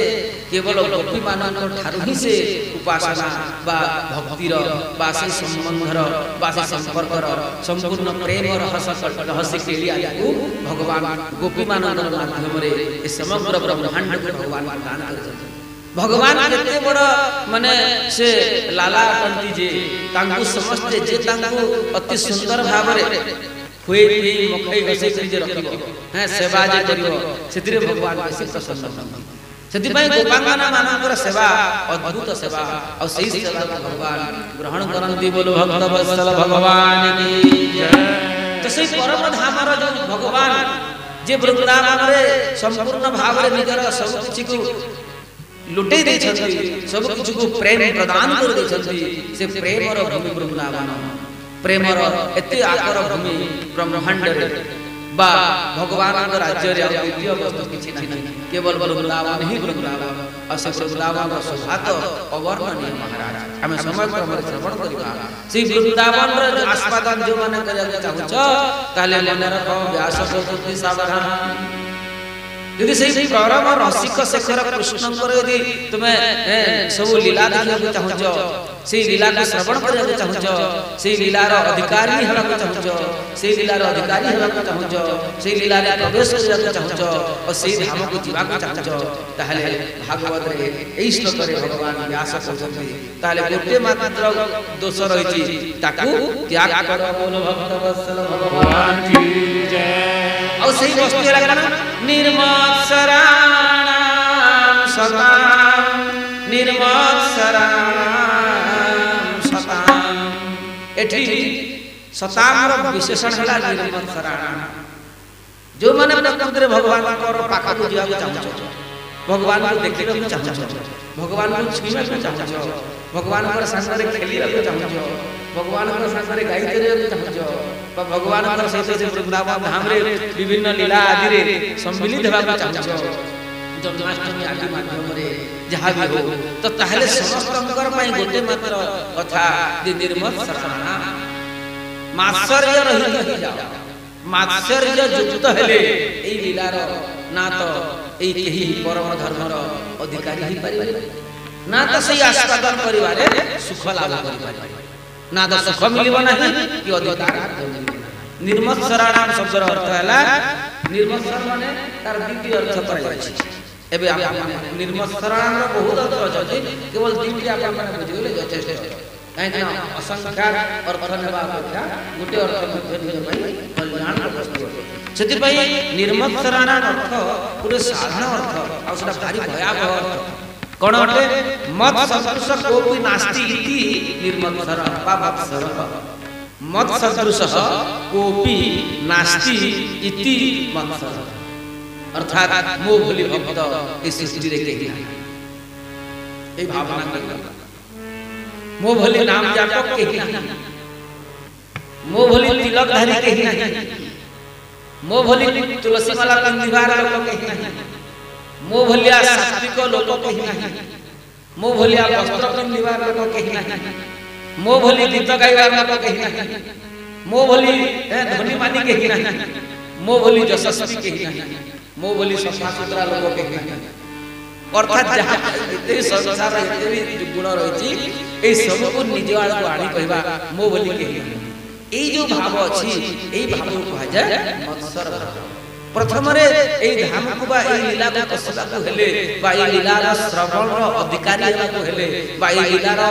केवल गोपी मानक ठारु ही से उपासना बा भक्तिर बा से संबंधर बा से संपर्कर संपूर्ण प्रेम रहस्य केली आदि भगवान गोपी मानक माध्यम रे समग्र ब्रह्मांड को भगवान दान करछन भगवान केते बड़ माने से लाला कंती जे तांकु समस्त जे तांकु अति सुंदर भाव रे खुए पी मखई घसे जे रखिबो सेवा जे करिवो सेतिरे भगवान बेसी प्रसन्न होती सेति पई गोपांगना मानकर सेवा अद्भुत सेवा और सही सेवा को भगवान ग्रहण करंती बोलो भक्त वत्सल भगवान की जय तो सही परम धाम रो जो भगवान जे वृंदावन रे संपूर्ण भाव रे निजर सब किछि को लुटे दे छथि सब किछु को प्रेम प्रदान कर दे छथि से प्रेम रो भूमि वृंदावन प्रेम रो एते आकर भूमि ब्रह्मांड रे बा भगवान राज्य रे द्वितीय वस्तु किछि नहीं केवल वृंदावन ही वृंदावन और से वृंदावन रो सौभाग्य अवर्णनीय महाराज हमें समय क्रम रे श्रवण करिबा से वृंदावन रो आस्वादन जो माने करे चाहू छ ताले मन रखो व्यास प्रति सावधान यदि सही परम रसिक शेखर कृष्ण यदि तुम्हें सब लीला देखा चाहूच से लीला को श्रवण करने चाहूच से लीलार अधिकारी होगा चाहूच से लीलार अधिकारी होगा चाहूच से लीला रे प्रवेश करने चाहूच और से धाम को जीवा चाहूच ताहले भागवत रे एई श्लोक रे भगवान व्यास कहउछथि ताहले गोटे मात्र दोष रहिछि ताकू त्याग कर बोलो भक्त वत्सल भगवान की जय और सही वस्तु लागना निर्मत्सराणां सतां निर्मत्सराणां सतां एठी सतां विशेषण हला निर्मत्सराणां जो माने प्रकृति रे भगवान को पाखा को जिया चाहछ भगवान को देखि को चाहछ भगवान को छुइबा को चाहछ भगवान को संसार रे खेली को चाहछ भगवान को संसार रे गाई करे को चाहछ भगवान को सहित वृंदावन धाम रे विभिन्न लीला आदि रे सम्मिलित हेबा को चाहछ जन्माष्टमी आदि माध्यम रे जहा भी हो तो ताहले समस्त अंकर पई गोटे मात्र कथा जे निर्मत्सराणां मात्सर्य रही जाओ मात्सर्य युक्त हेले एई लीलार ना तो एई केही परम धर्मर अधिकारी ही परिबे ना तो सही आस्वादन परिवारे सुख लाभ परिवारे ना तो सुख मिलिबो नाही कि अधिकार निर्मत्सराणां शब्दर अर्थ हैला निर्मत्सर माने तार द्वितीय अर्थ कराई अछि एबे आपण निर्मत्सराणां बहुत अर्थ अछि केवल द्वितीय आपण माने बुझिले यथेष्ट काहेकि असंख्य अर्थ नेबा अपेक्षा गुटे अर्थ मध्ये निज पई कल्याण वस्तु सेति पई निर्मत्सराणां अर्थ पूरे साधारण अर्थ आ सेटा भारी भयावह अर्थ कोन अटे मत सदृश कोपि नास्ति इति निर्मत्सर बा मत्सर मत सदृश कोपि नास्ति इति मत्सर अर्थात मो भली भक्त इस सृष्टि रे केही ए भावना मो भली नाम जापक केही नहीं मो भली तिलकधारी केही नहीं मो भली तुलसी माला पिंधिबार लोक केही नहीं मो भलिया सात्विक लोक केही नहीं मो भलिया वस्त्र पिंधिबार लोक केही नहीं मो भली गीत गाइबार लोक केही नहीं मो भली धनी मानी केही नहीं मो भली यशस्वी केही नहीं मो भली सफा सुतरा लोक केही नहीं अर्थात जहाँ एते संसार एते गुण रही ए सब को निज आड़ को आनी कहबा मो बोली के ए जो भाव अछि ए भाव को कहा जाय मत्सर प्रथम रे ए धाम को बा ए लीला को कसला को हेले बा ए लीला रा श्रवण रो अधिकारी हेला को हेले बा ए लीला रा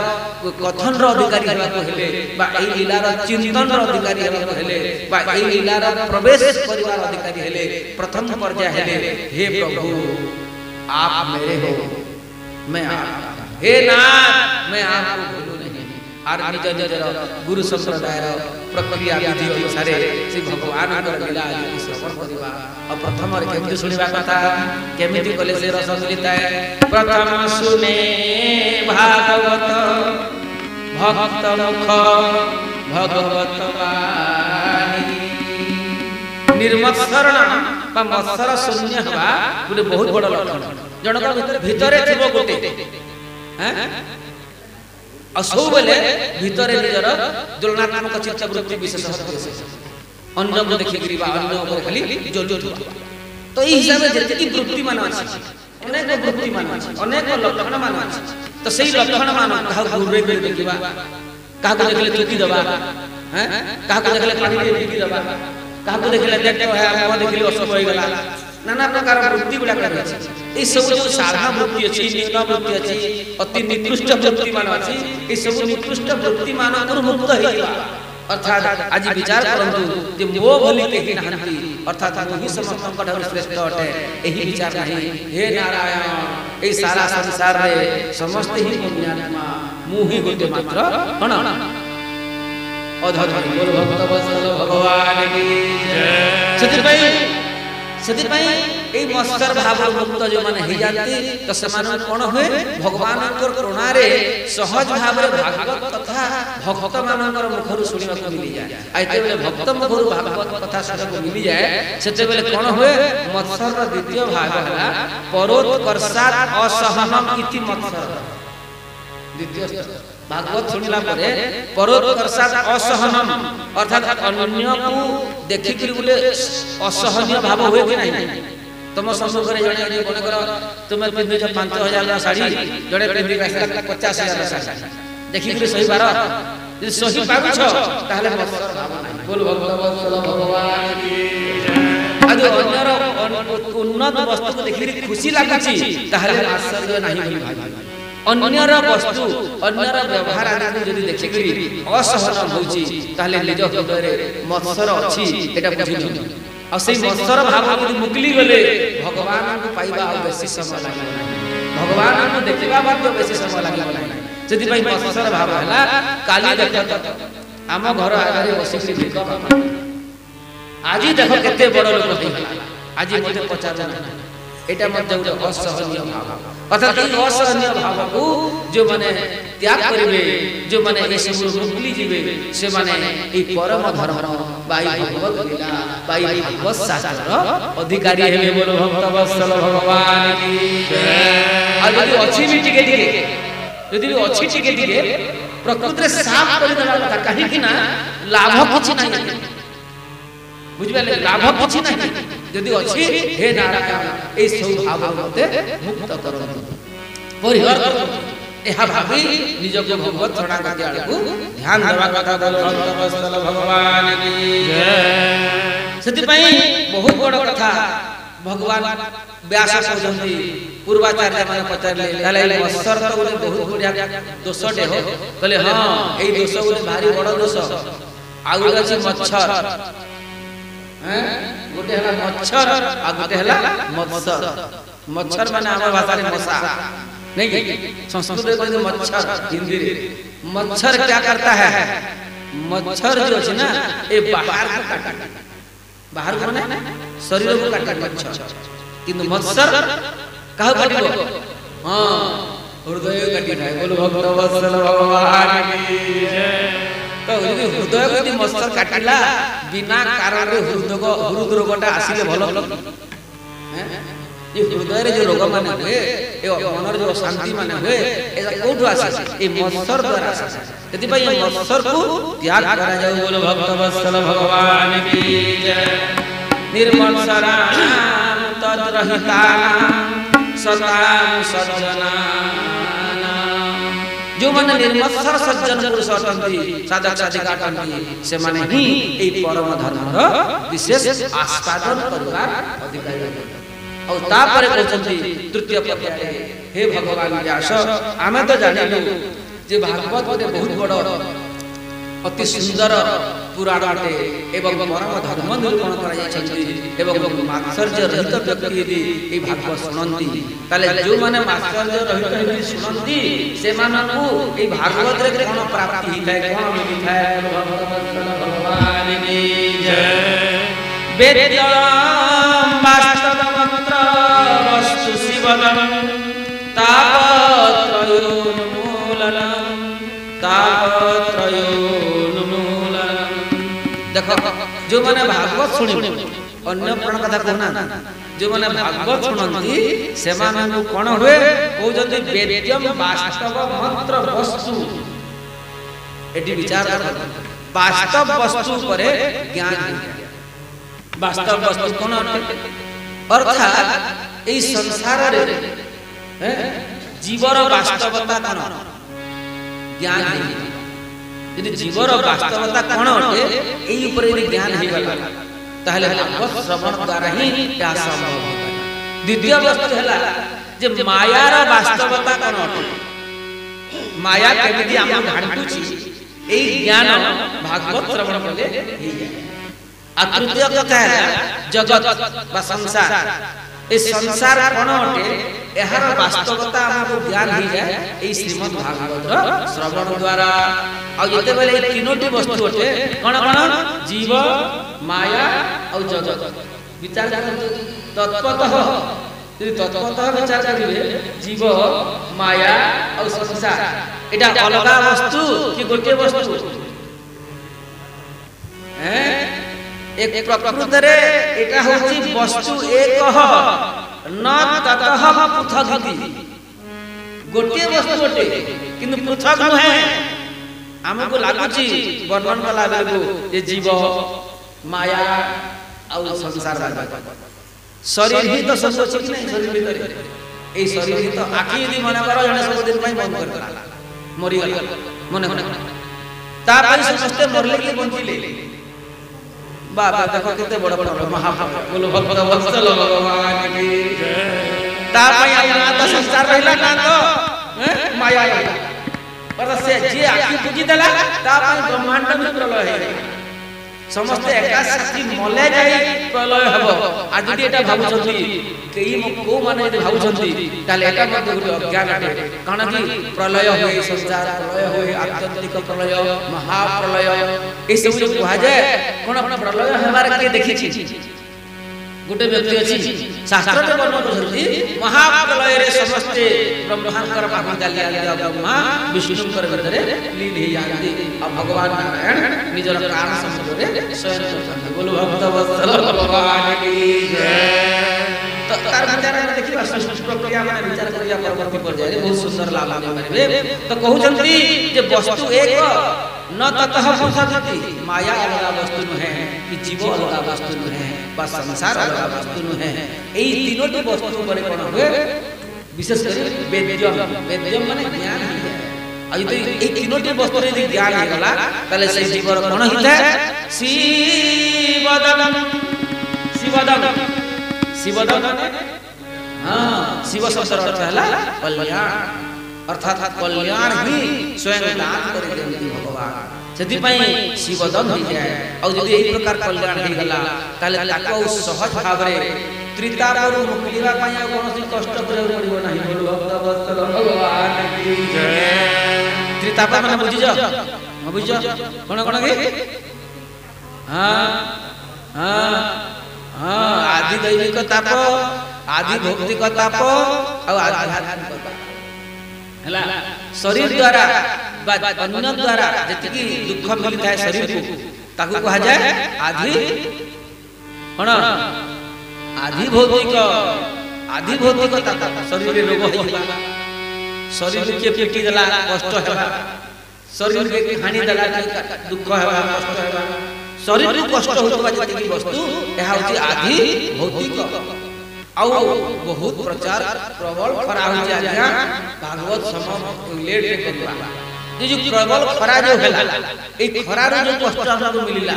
कथन रो अधिकारी हेला को हेले बा ए लीला रा चिंतन रो अधिकारी हेला को हेले बा ए लीला रा प्रवेश परिवार अधिकारी हेले प्रथम पर्याय हेले हे प्रभु आप मेरे हो मैं आपका हे नाथ मैं आपको भूलू नहीं और निज निज गुरु संप्रदाय प्रक्रिया विधि अनुसार श्री भगवान लीला आदि श्रवण करबा और प्रथम रे केमिति सुनिबा कथा केमिति कले से रस मिलता है प्रथम सुने भागवत भक्त मुख भगवत वाणी निर्मत्सरण बा मत्सर शून्य हवा गोटे बहुत बड़ लक्षण जनक भितरे थिबो गोटे हैं असौ बेले भितरे निजर ज्वलनात्मक चित्त वृत्ति विशेष अन्य को देखि करिबा अन्य ऊपर खाली ज्वलुथुवा तो ई हिसाब से जति वृत्ति मान अछि अनेक वृत्ति मान अछि अनेक लक्षण मान अछि तो सेही लक्षण मान कहा गुरुरे बेल देखिबा कहा को देखले चुकी दबा हैं कहा को देखले पानी रे बिकी दबा कहा को देखले देखतो है हम देखली असुख होई गला नाना प्रकार वृत्ति गुडा कर अछि ए सब जो साधारण वृत्ति अछि निम्न वृत्ति अछि अति निकृष्ट वृत्ति मान अछि ए सब निकृष्ट वृत्ति मान पर मुक्त हेबा अर्थात आज विचार करंतु जे मो भली केही नाहंती अर्थात मोहि समस्त ठाकुर श्रेष्ठ अटे एही विचार नहीं हे नारायण ए सारा संसार रे समस्त ही पुण्यात्मा मोहि गोटे मात्र कोन अधधि बोल भक्त वत्सल भगवान की जय सती ए मत्सर भाव मुक्त जो माने हे जाती तो समान कोन होए भगवान करुणा रे सहज भाव रे भागवत कथा भक्त मानकर मुखरु सुनिबा को मिली जाय आइते बेले भक्त मुखरु भागवत कथा सुनिबा को मिली जाय सेते बेले कोन होए मत्सर रो द्वितीय भाग हला परोत्कर्षात् असहनम इति मत्सर द्वितीय भागवत सुनिला परे परोत्कर्षात् असहनम अर्थात अन्य को देखि कि बोले असहनीय भाव होए कि नहीं तुम सम्मुख रे जणे जे कोन कर तुम पिंधि जो 5000 रा साड़ी जणे पिंधि आसला 50000 रा साड़ी देखि कि सही बार जे सही पाबु छ ताले मत्सर भाव नहीं बोल भक्त वत्सल भगवान की जय आज अन्यर उन्नत वस्तु को देखि खुशी लागछि ताले आश्चर्य नहीं होई भाई अन्यर वस्तु अन्यर व्यवहार आदि जदि देखि करी असहन होउची ताले निज हृदय रे मत्सर अछि एटा बुझिनु आ सेही मत्सर भाव यदि मुक्ली गले भगवान को पाइबा आ बेसी समय लागो नहीं भगवान को देखिबा बाद बेसी समय लागो नहीं जदि भाई मत्सर भाव हला काली देखत आम घर आगे बसिकरी देखब आजी देखो केते बड़ लोक होइला आजी मते पचार एटा मते गोटे असहनीय भाव अर्थात ए असहनीय भाव को जो माने त्याग करिवे जो माने ए सब मुक्ति जीवे से माने ए परम धर्म बाई भगवत लीला बाई भगवत शास्त्र अधिकारी हेबे बोलो भक्त वत्सल भगवान की जय आ यदि अछि भी टिके टिके यदि अछि टिके टिके प्रकृति रे साफ कर देला कथा कहि कि ना लाभ किछ नहीं बुझबे लाभ किछ नहीं यदि अछि हे नारायण ए सब भाव मते मुक्त करंतु परिहर एहा भाबी निज को भगवत शरणागति आड़ू ध्यान देवा कथा बोल भक्त वत्सल भगवान की जय सेति पई बहुत बड़ कथा भगवान व्यास कहउछंती पूर्वाचार्य माने पचारले ताले मत्सर तो बोले बहुत बढ़िया दोष डे हो कहले हां एई दोष बोले भारी बड़ दोष आउ अछि मच्छर गोटे हला मच्छर आ गोटे हला मत्सर मच्छर माने हमर भाषा रे मशा नहीं संस्कृत में कहते मच्छर हिंदी रे मच्छर क्या करता है मच्छर जो है ना ये बाहर को काटता बाहर को माने शरीर को काटता मच्छर किंतु मत्सर काहे काटिबो हां हृदय काटी थाए बोलो भक्त वत्सल भगवान की जय तो हृदय को यदि मत्सर काटिला बिना कारण रे हृदय रोगटा आसीले भलो हैं ये हृदय रे जो रोग माने हुए ए मनर जो शांति माने हुए एजा कोठु आसे ए मत्सर द्वारा आसे यदि भाई ये मत्सर को त्याग करा जाओ बोलो भक्त वत्सल भगवान की जय निर्मत्सराणां तद्रहितानां सतां सज्जनानां जो माने निर्मत्सर सज्जन पुरुष अटंती साधक साधिका अटंती से माने ही ए परम धर्मर विशेष आस्वादन परिवार अधिकारी और तापर कहते तृतीय पर्याय हे भगवान व्यास आमे तो जानिलु जे भागवत गोटे बहुत बड़ अति सुंदर पुराण अटे एवं परम धर्म निरूपण करा जायछन्ति एवं मात्सर्य रहित व्यक्ति यदि ए भागवत सुनन्ति ताले जो माने मात्सर्य रहित व्यक्ति सुनन्ति से मानकु ए भागवत रे कोन प्राप्ति हिताय कोन मिलिथाय भगवान की जय वेद्यं वास्तवमत्र वस्तु शिवनं तापत्रयोन्मूलनं देखो जो माने भागवत सुनि अन्य प्राण कथा कहना जो माने भागवत सुनन्ति से माननु कोन हुए कहउजंती वेद्यम वास्तव मात्र वस्तु एटी विचार कर वास्तव वस्तु परे ज्ञान वास्तव वस्तु कोन अर्थात ए संसार रे जीवर वास्तवता कोन ज्ञान यदि जीवर वास्तवता कोन अटे एई ऊपर यदि ज्ञान हे गला ताहले भागवत श्रवण द्वारा ही या संभव होता द्वितीय वस्तु हैला जे मायार वास्तवता कोन अटे माया केमिति हम ढांटुची एई ज्ञान भागवत श्रवण कले हे जाय आ तृतीय कथा है जगत बा संसार ए संसार कोन अटे एहार वास्तवता हमको ज्ञान ही जाए ए श्रीमद् भागवत श्रवण द्वारा आ जते बेले तीनोटी वस्तु अटे कोन कोन जीव माया और जगत विचार करते तत्वतः यदि तत्वतः विचार करिवे जीव माया और संसार एटा अलगा वस्तु कि गोटे वस्तु हैं एक प्रकृति रे एटा होची वस्तु एक न ततः पृथक गोटे वस्तु गोटे किंतु पृथक नहे हमको लागुची वर्णन कला बेलू ये जीव माया और संसार शरीर ही तो सब अछि कि नहीं शरीर भीतर ए शरीर ही तो आखि यदि मन कर जने सब दिन में बंद कर मरि गल मन ता पई समस्त मरले कि बंचिले बाबा देखो कितने बड़ बड़ महाभारत बोलो भक्त वत्सल भगवान की जय ता पई अपना तो संसार रहला ना तो माया पर से जे आखि बुझी देला ता पई ब्रह्मांड में प्रलय है समस्त एका साथी मले जाई प्रलय हबो आज यदि एटा भाबुछंती केई को माने यदि भाबुछंती ताले एटा मते गुटे अज्ञान अटे कारण कि प्रलय होय संसार प्रलय होय आत्यंतिक प्रलय महाप्रलय ए सब जो कहा जाय कोन प्रलय हमार के देखि छी गुटे व्यक्ति अछि शास्त्र रे वर्णन करथि महाप्रलय रे समस्त ब्रह्मांकर पाखु जालिया ब्रह्मा विष्णुकर भितरे लीन हे जाती आ भगवान नारायण निजर प्राण समूह रे स्वयं करथि बोलो भक्त वत्सल भगवान की जय तो तार विचार में देखिबा सृष्टि प्रक्रिया माने विचार करिया परवर्ती पर्याय बहुत सुंदर लाभ पाइबे तो कहउछंती जे वस्तु एक न ततः पृथक माया अलग वस्तु न है कि जीव अलग वस्तु न है बा संसार अलग वस्तु न है एई तीनोटी वस्तु परे कोन होय विशेष करी वेद्यम माने ज्ञान ही है आ यदि एई तीनोटी वस्तु रे ज्ञान हे गला तले से जीवर कोन हिता शिवदम हां शिव शब्द अर्थ हैला कल्याण अर्थात कल्याण ही स्वयं दान कर देती भगवान शिवदम हो जाए और जब यही प्रकार कल्याण हो गला ताले ताको सहज भाव रे त्रितापर मुक्तिवा पई आ कोनोसी कष्ट करे पड़िबो नाही बोल भक्त वत्सल भगवान की जय। त्रितापर माने बुझिज म बुझिज कोन कोन के हां हां हां आदि दैविक ताप आदि भौतिक ताप और आध्यात्मिक ताप हला शरीर द्वारा अन्य द्वारा जति दुख मिलता है शरीर को ताकू कहा जाए आदि कोन आदि भौतिक ताप शरीर रे रोग होइबा शरीर के पेटी देला कष्ट हेबा शरीर के हानि देला दुख हेबा कष्ट हेबा शरीर को कष्ट होतबा जति वस्तु एहा होची आदि भौतिक आउ बहुत प्रचार प्रबल खरा हो जाया भागवत सम लेट रे करबा जो प्रबल खरा जो होला ए खरा रो जो कष्ट हमको मिलिला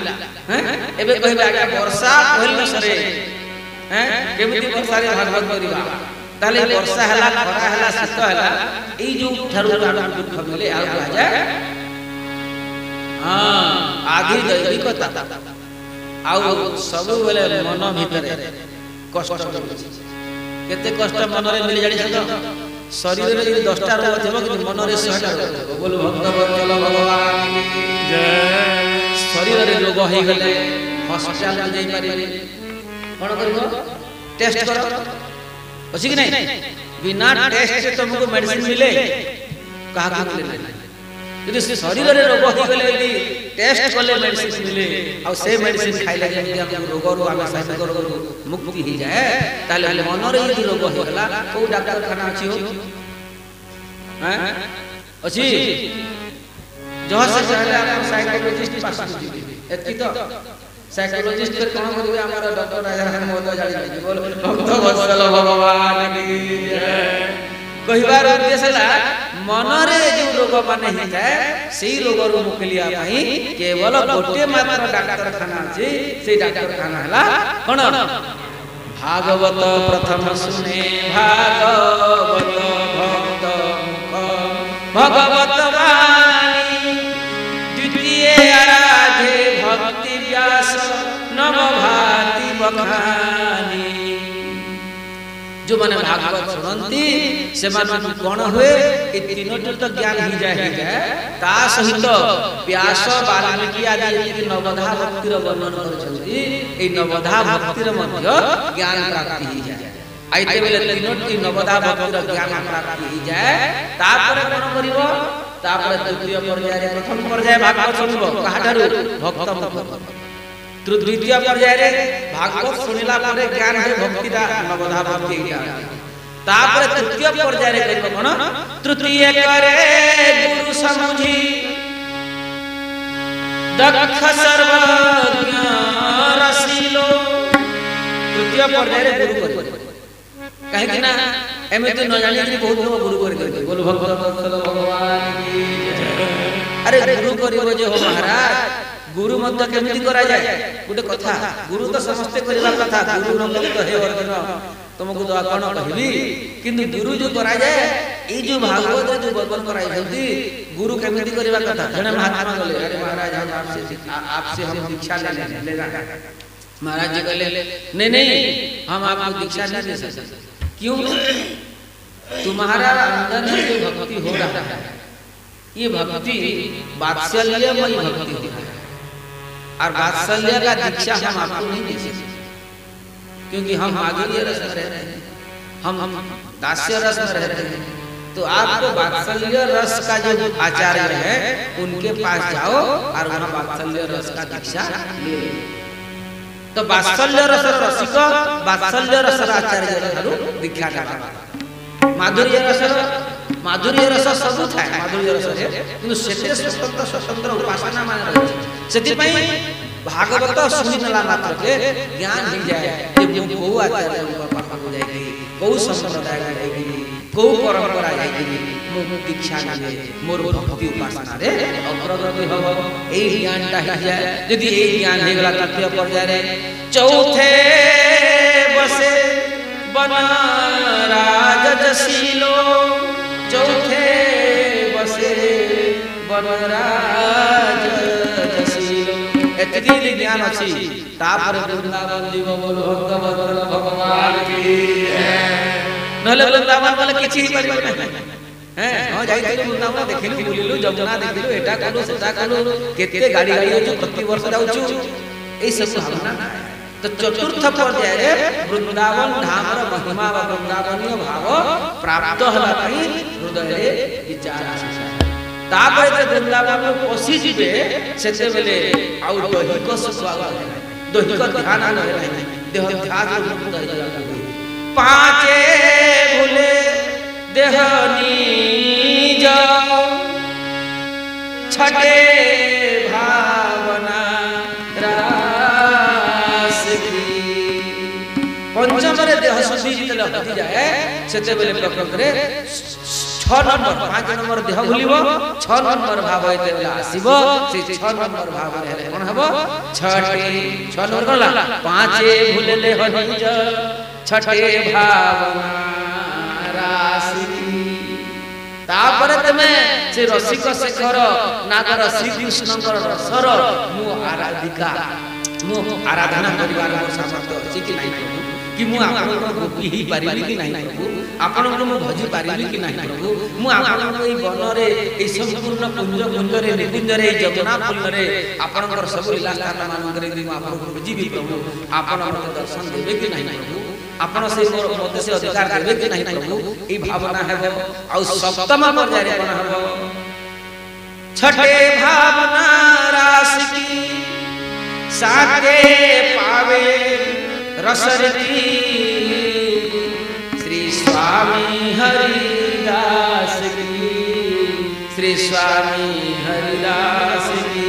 हैं एबे कहबे आगे वर्षा होइल सरे हैं केमिति वर्षा रे भागवत करिबा ताले वर्षा हला खरा हला शीत हला ए जो ठारू दुख मिले आ जाए हां आदि दैविकता आउ सब बेले मन भीतर कष्ट केते कष्ट मन रे मिल जाडी छ शरीर रे 10टा रोग थबो कि मन रे 100टा रोग बोल भक्त वत्सल भगवान की जय। शरीर रे रोग होई गले हॉस्पिटल में जाई पारे कोन करबो टेस्ट करो अछि कि नहीं बिना टेस्ट से तुमको मेडिसिन मिले कहा को मिले यदि शरीर रे रोग होई गले यदि टेस्ट करले मेडिसिन मिले और से मेडिसिन खाइले जे हम रोग रो आमे सही करो मुक्ति हो जाए ताले मन रे यदि रोग होला को डॉक्टर खाना अछि हो हैं अछि जहाँ से चाहे आप साइकोलॉजिस्ट पास जीवे एति तो साइकोलॉजिस्ट के कोन करबे हमर डॉक्टर राजा हम मोद जानि बोल भक्त वत्सल भगवान की जय। कहिबार उद्देश्य ला मन रे जो रोग माने ही जाए सेही रोग रो मुक्तिया पई केवल गोटे मात्र डॉक्टर खाना अछि से डॉक्टर खाना हला कोन भागवत प्रथम सुने भागवत भक्त मुख भगवत वाणी द्वितीय आराधे भक्ति व्यास नव भाति बखानी जो माने भागवत सुनंती से माने कोन हुए ए तीनोट तो ज्ञान ही जाए ता सहित व्यास वाल्मीकि आदि नवधा भक्तिर वर्णन करछथि ए नवधा भक्तिर मध्य ज्ञान प्राप्ति ही जाए आइते बेले तीनोट की नवधा भक्तिर ज्ञान प्राप्ति ही जाए तापर कोन करिवो तापर द्वितीय पर्याय रे प्रथम पर्याय भागवत सुनिबो काहाठारु भक्त मुख द्वितीय पर्याय रे भागवत सुनिला परे ज्ञान है भक्ति दा नवधा भक्ति तापर तृतीय पर्याय रे कहबो कोन तृतीय करे गुरु समुझी दक्ष सर्वज्ञ रसिलो तृतीय पर्याय रे गुरु करे काहे कि ना एमिति न जानि कि बहुत लोग गुरु करे बोल भक्त वत्सल भगवान की जय। अरे गुरु करिवो जे हो महाराज गुरु मध्य केमिति करा जाए गोटे कथा गुरु तो समस्त करबा कथा गुरु न कहि तो हे अर्जुन तुमको तो कोन कहबी किंतु गुरु जो करा जाए ए जो भागवत जो वर्णन कराई जल्दी गुरु केमिति करबा कथा जने महात्मा बोले अरे महाराज हम आपसे हम दीक्षा लेना महाराज जी कहले नहीं हम आपको दीक्षा नहीं दे सकते क्यों तुम्हारा अंदर जो भक्ति हो रहा है ये भक्ति वात्सल्यमयी भक्ति होती है और वात्सल्य का दीक्षा हम आपको नहीं दे सकते क्योंकि हम माधुर्य रस में रहते हैं हम दास्य रस में रहते हैं तो आपको वात्सल्य रस का जो आचार्य है उनके पास जाओ और वहां वात्सल्य रस का दीक्षा ले लो तो वात्सल्य रस रसिक वात्सल्य रस आचार्य दीक्षा का माधुर्य रस सब थाए माधुर्य रस किंतु सेते स्वतंत्र उपासना मान रही सेति पई भागवत सुनिला मात्र के ज्ञान हो जाए जे को आचार्य पापा को जाएगी को संप्रदाय जाएगी को परंपरा जाएगी मो दीक्षा ले मोर भक्ति उपासना रे अग्रगति हो ए ज्ञानटा हो जाए यदि ए ज्ञान हो गला तृतीय पर्याय रे चौथे बसे बना राजसीलो चौथे बसे बनराज जसील एतिकी ज्ञान अछि तापर वृंदावन जीव बोल भगवत भगवान की नले वृंदावन बोले किछि ही परिबे हैं हां जाई वृंदावन देखिलु बुलिलु जमुना देखिलु एटा कलु सेटा कलु केते गाड़ी जो प्रति वर्ष जाउछु ए सब भावना तो चतुर्थ पर्याय रे वृंदावन धाम रो महिमा व वृंदावनीय भाव प्राप्त होला पई हृदय रे विचार आसी तापर जे वृंदावन में पसी जिबे सेते बेले आउ दैहिक सुख दैहिक ध्यान न रहे देह ध्यान मुक्त हो जाए पांचे भूले देह नीज छठे भावना रास की पंचम रे देह शुद्धि जितले होती जाए सेते बेले प्रकृत रे 6 नंबर 5 नंबर देह भूलिबो 6 नंबर भाव एते बेला आसीबो से 6 नंबर भाव रे हेले कोन हबो छठे 6 नंबर गला पांचे भूलले हनिज छठे भावना राशि तापरे तमे से रसिक शेखर नागर श्री कृष्णकर रसर मु आराधिका मु आराधना करिवार सामर्थ्य अछि कि नाही प्रभु कि मु आपन गोपी ही पारिबी कि नाही प्रभु आपन को मु भजी पारिबी कि नाही प्रभु मु आपन को ई वन रे ई संपूर्ण कुंज कुंज रे निकुंज रे जमुना फूल रे आपन को सब लीला स्थान मान करे मु आपन को भजीबी प्रभु आपन मते दर्शन देबे कि नाही प्रभु आपन से मोर मते से अधिकार देबे कि नाही प्रभु ई भावना हेबो आ सप्तम पर्याय रे कोन हेबो छठे भावना राशि की सागे पावे रसरती श्री स्वामी हरिदास की श्री स्वामी हरिदास की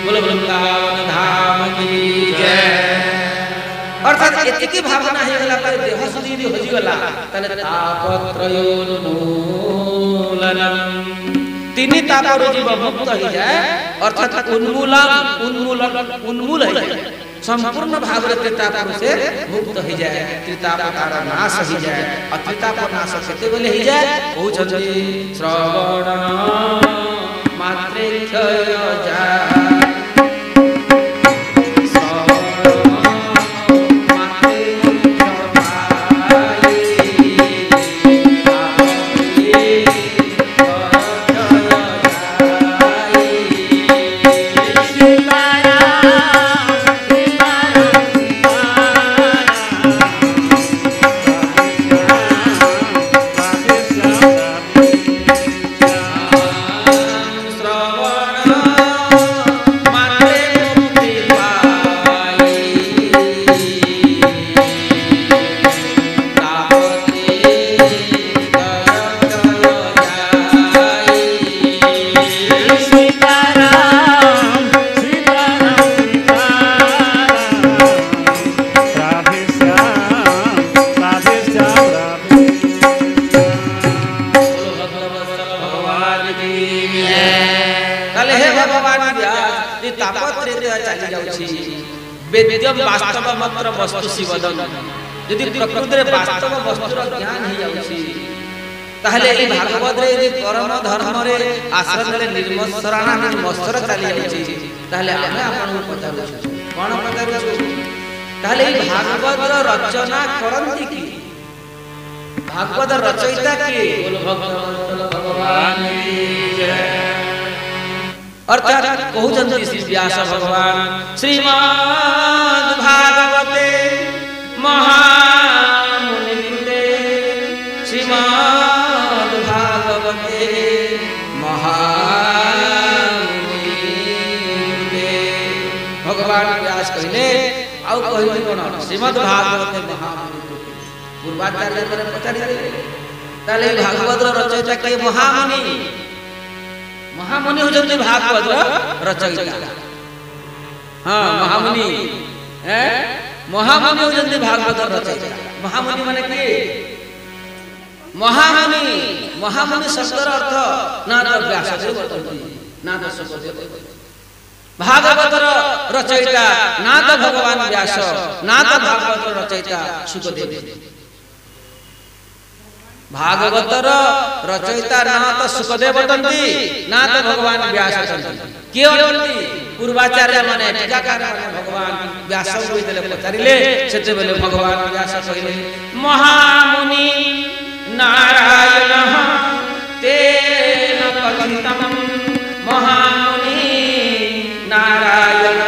बोल वृंदावन धाम की जय अर्थात एतिकी भावना हे गला पर देह सुधी होजी गला तने तापत्रयोन्मूलनम तीन तापर जीव मुक्त हो जाए अर्थात उन्मूल हो जाए संपूर्ण भाव रे त्रिताप से मुक्त हो जाए त्रिताप तार नाश हो जाए और त्रिताप नाश केते बेले हो जाए ओ जति श्रवण मात्रे क्षय जाए वेद्यम वास्तव मात्र वस्तु शिवदन यदि प्रकृति रे वास्तव वस्तुर ज्ञान हो जाउछि ताहले ए भागवत रे जे परम धर्म रे आश्रम रे निर्मत्सराणा निर्मत्सर चली जाउछि ताहले हमें आपन पचारु कोन पचारु ताहले ए भागवत रचना करंती की भागवत रचयिता के बोल भगवान की जय अर्थात कहउछन्ति श्री व्यास भगवान श्रीमद् भागवते महामुनि कृते श्रीमद् भागवते महामुनि कृते भगवान व्यास कहले आउ कहले कोन श्रीमद् भागवते महामुनि कृते पूर्वाचार्य करे पचारि ताले भागवत रचयिता के महामुनि महामुनि होजन्ति भागवत रचयिता हां महामुनि महामुनि होजन्ति भागवत रचयिता महामुनि माने की महामुनि शब्दर अर्थ ना तो व्यासदेव बतंती ना तो सुखदेव भागवत रचयिता ना तो भगवान व्यास ना तो भागवत रचयिता सुखदेव भागवतर रचयिता ना तो सुखदेव अटंती ना तो भगवान व्यास अटंती किए अटंती पूर्वाचार्य माने टीकाकार माने भगवान व्यास को इतले पचारिले सेते बेले भगवान व्यास कहिले महामुनि नारायण तेन कथितम महामुनि नारायण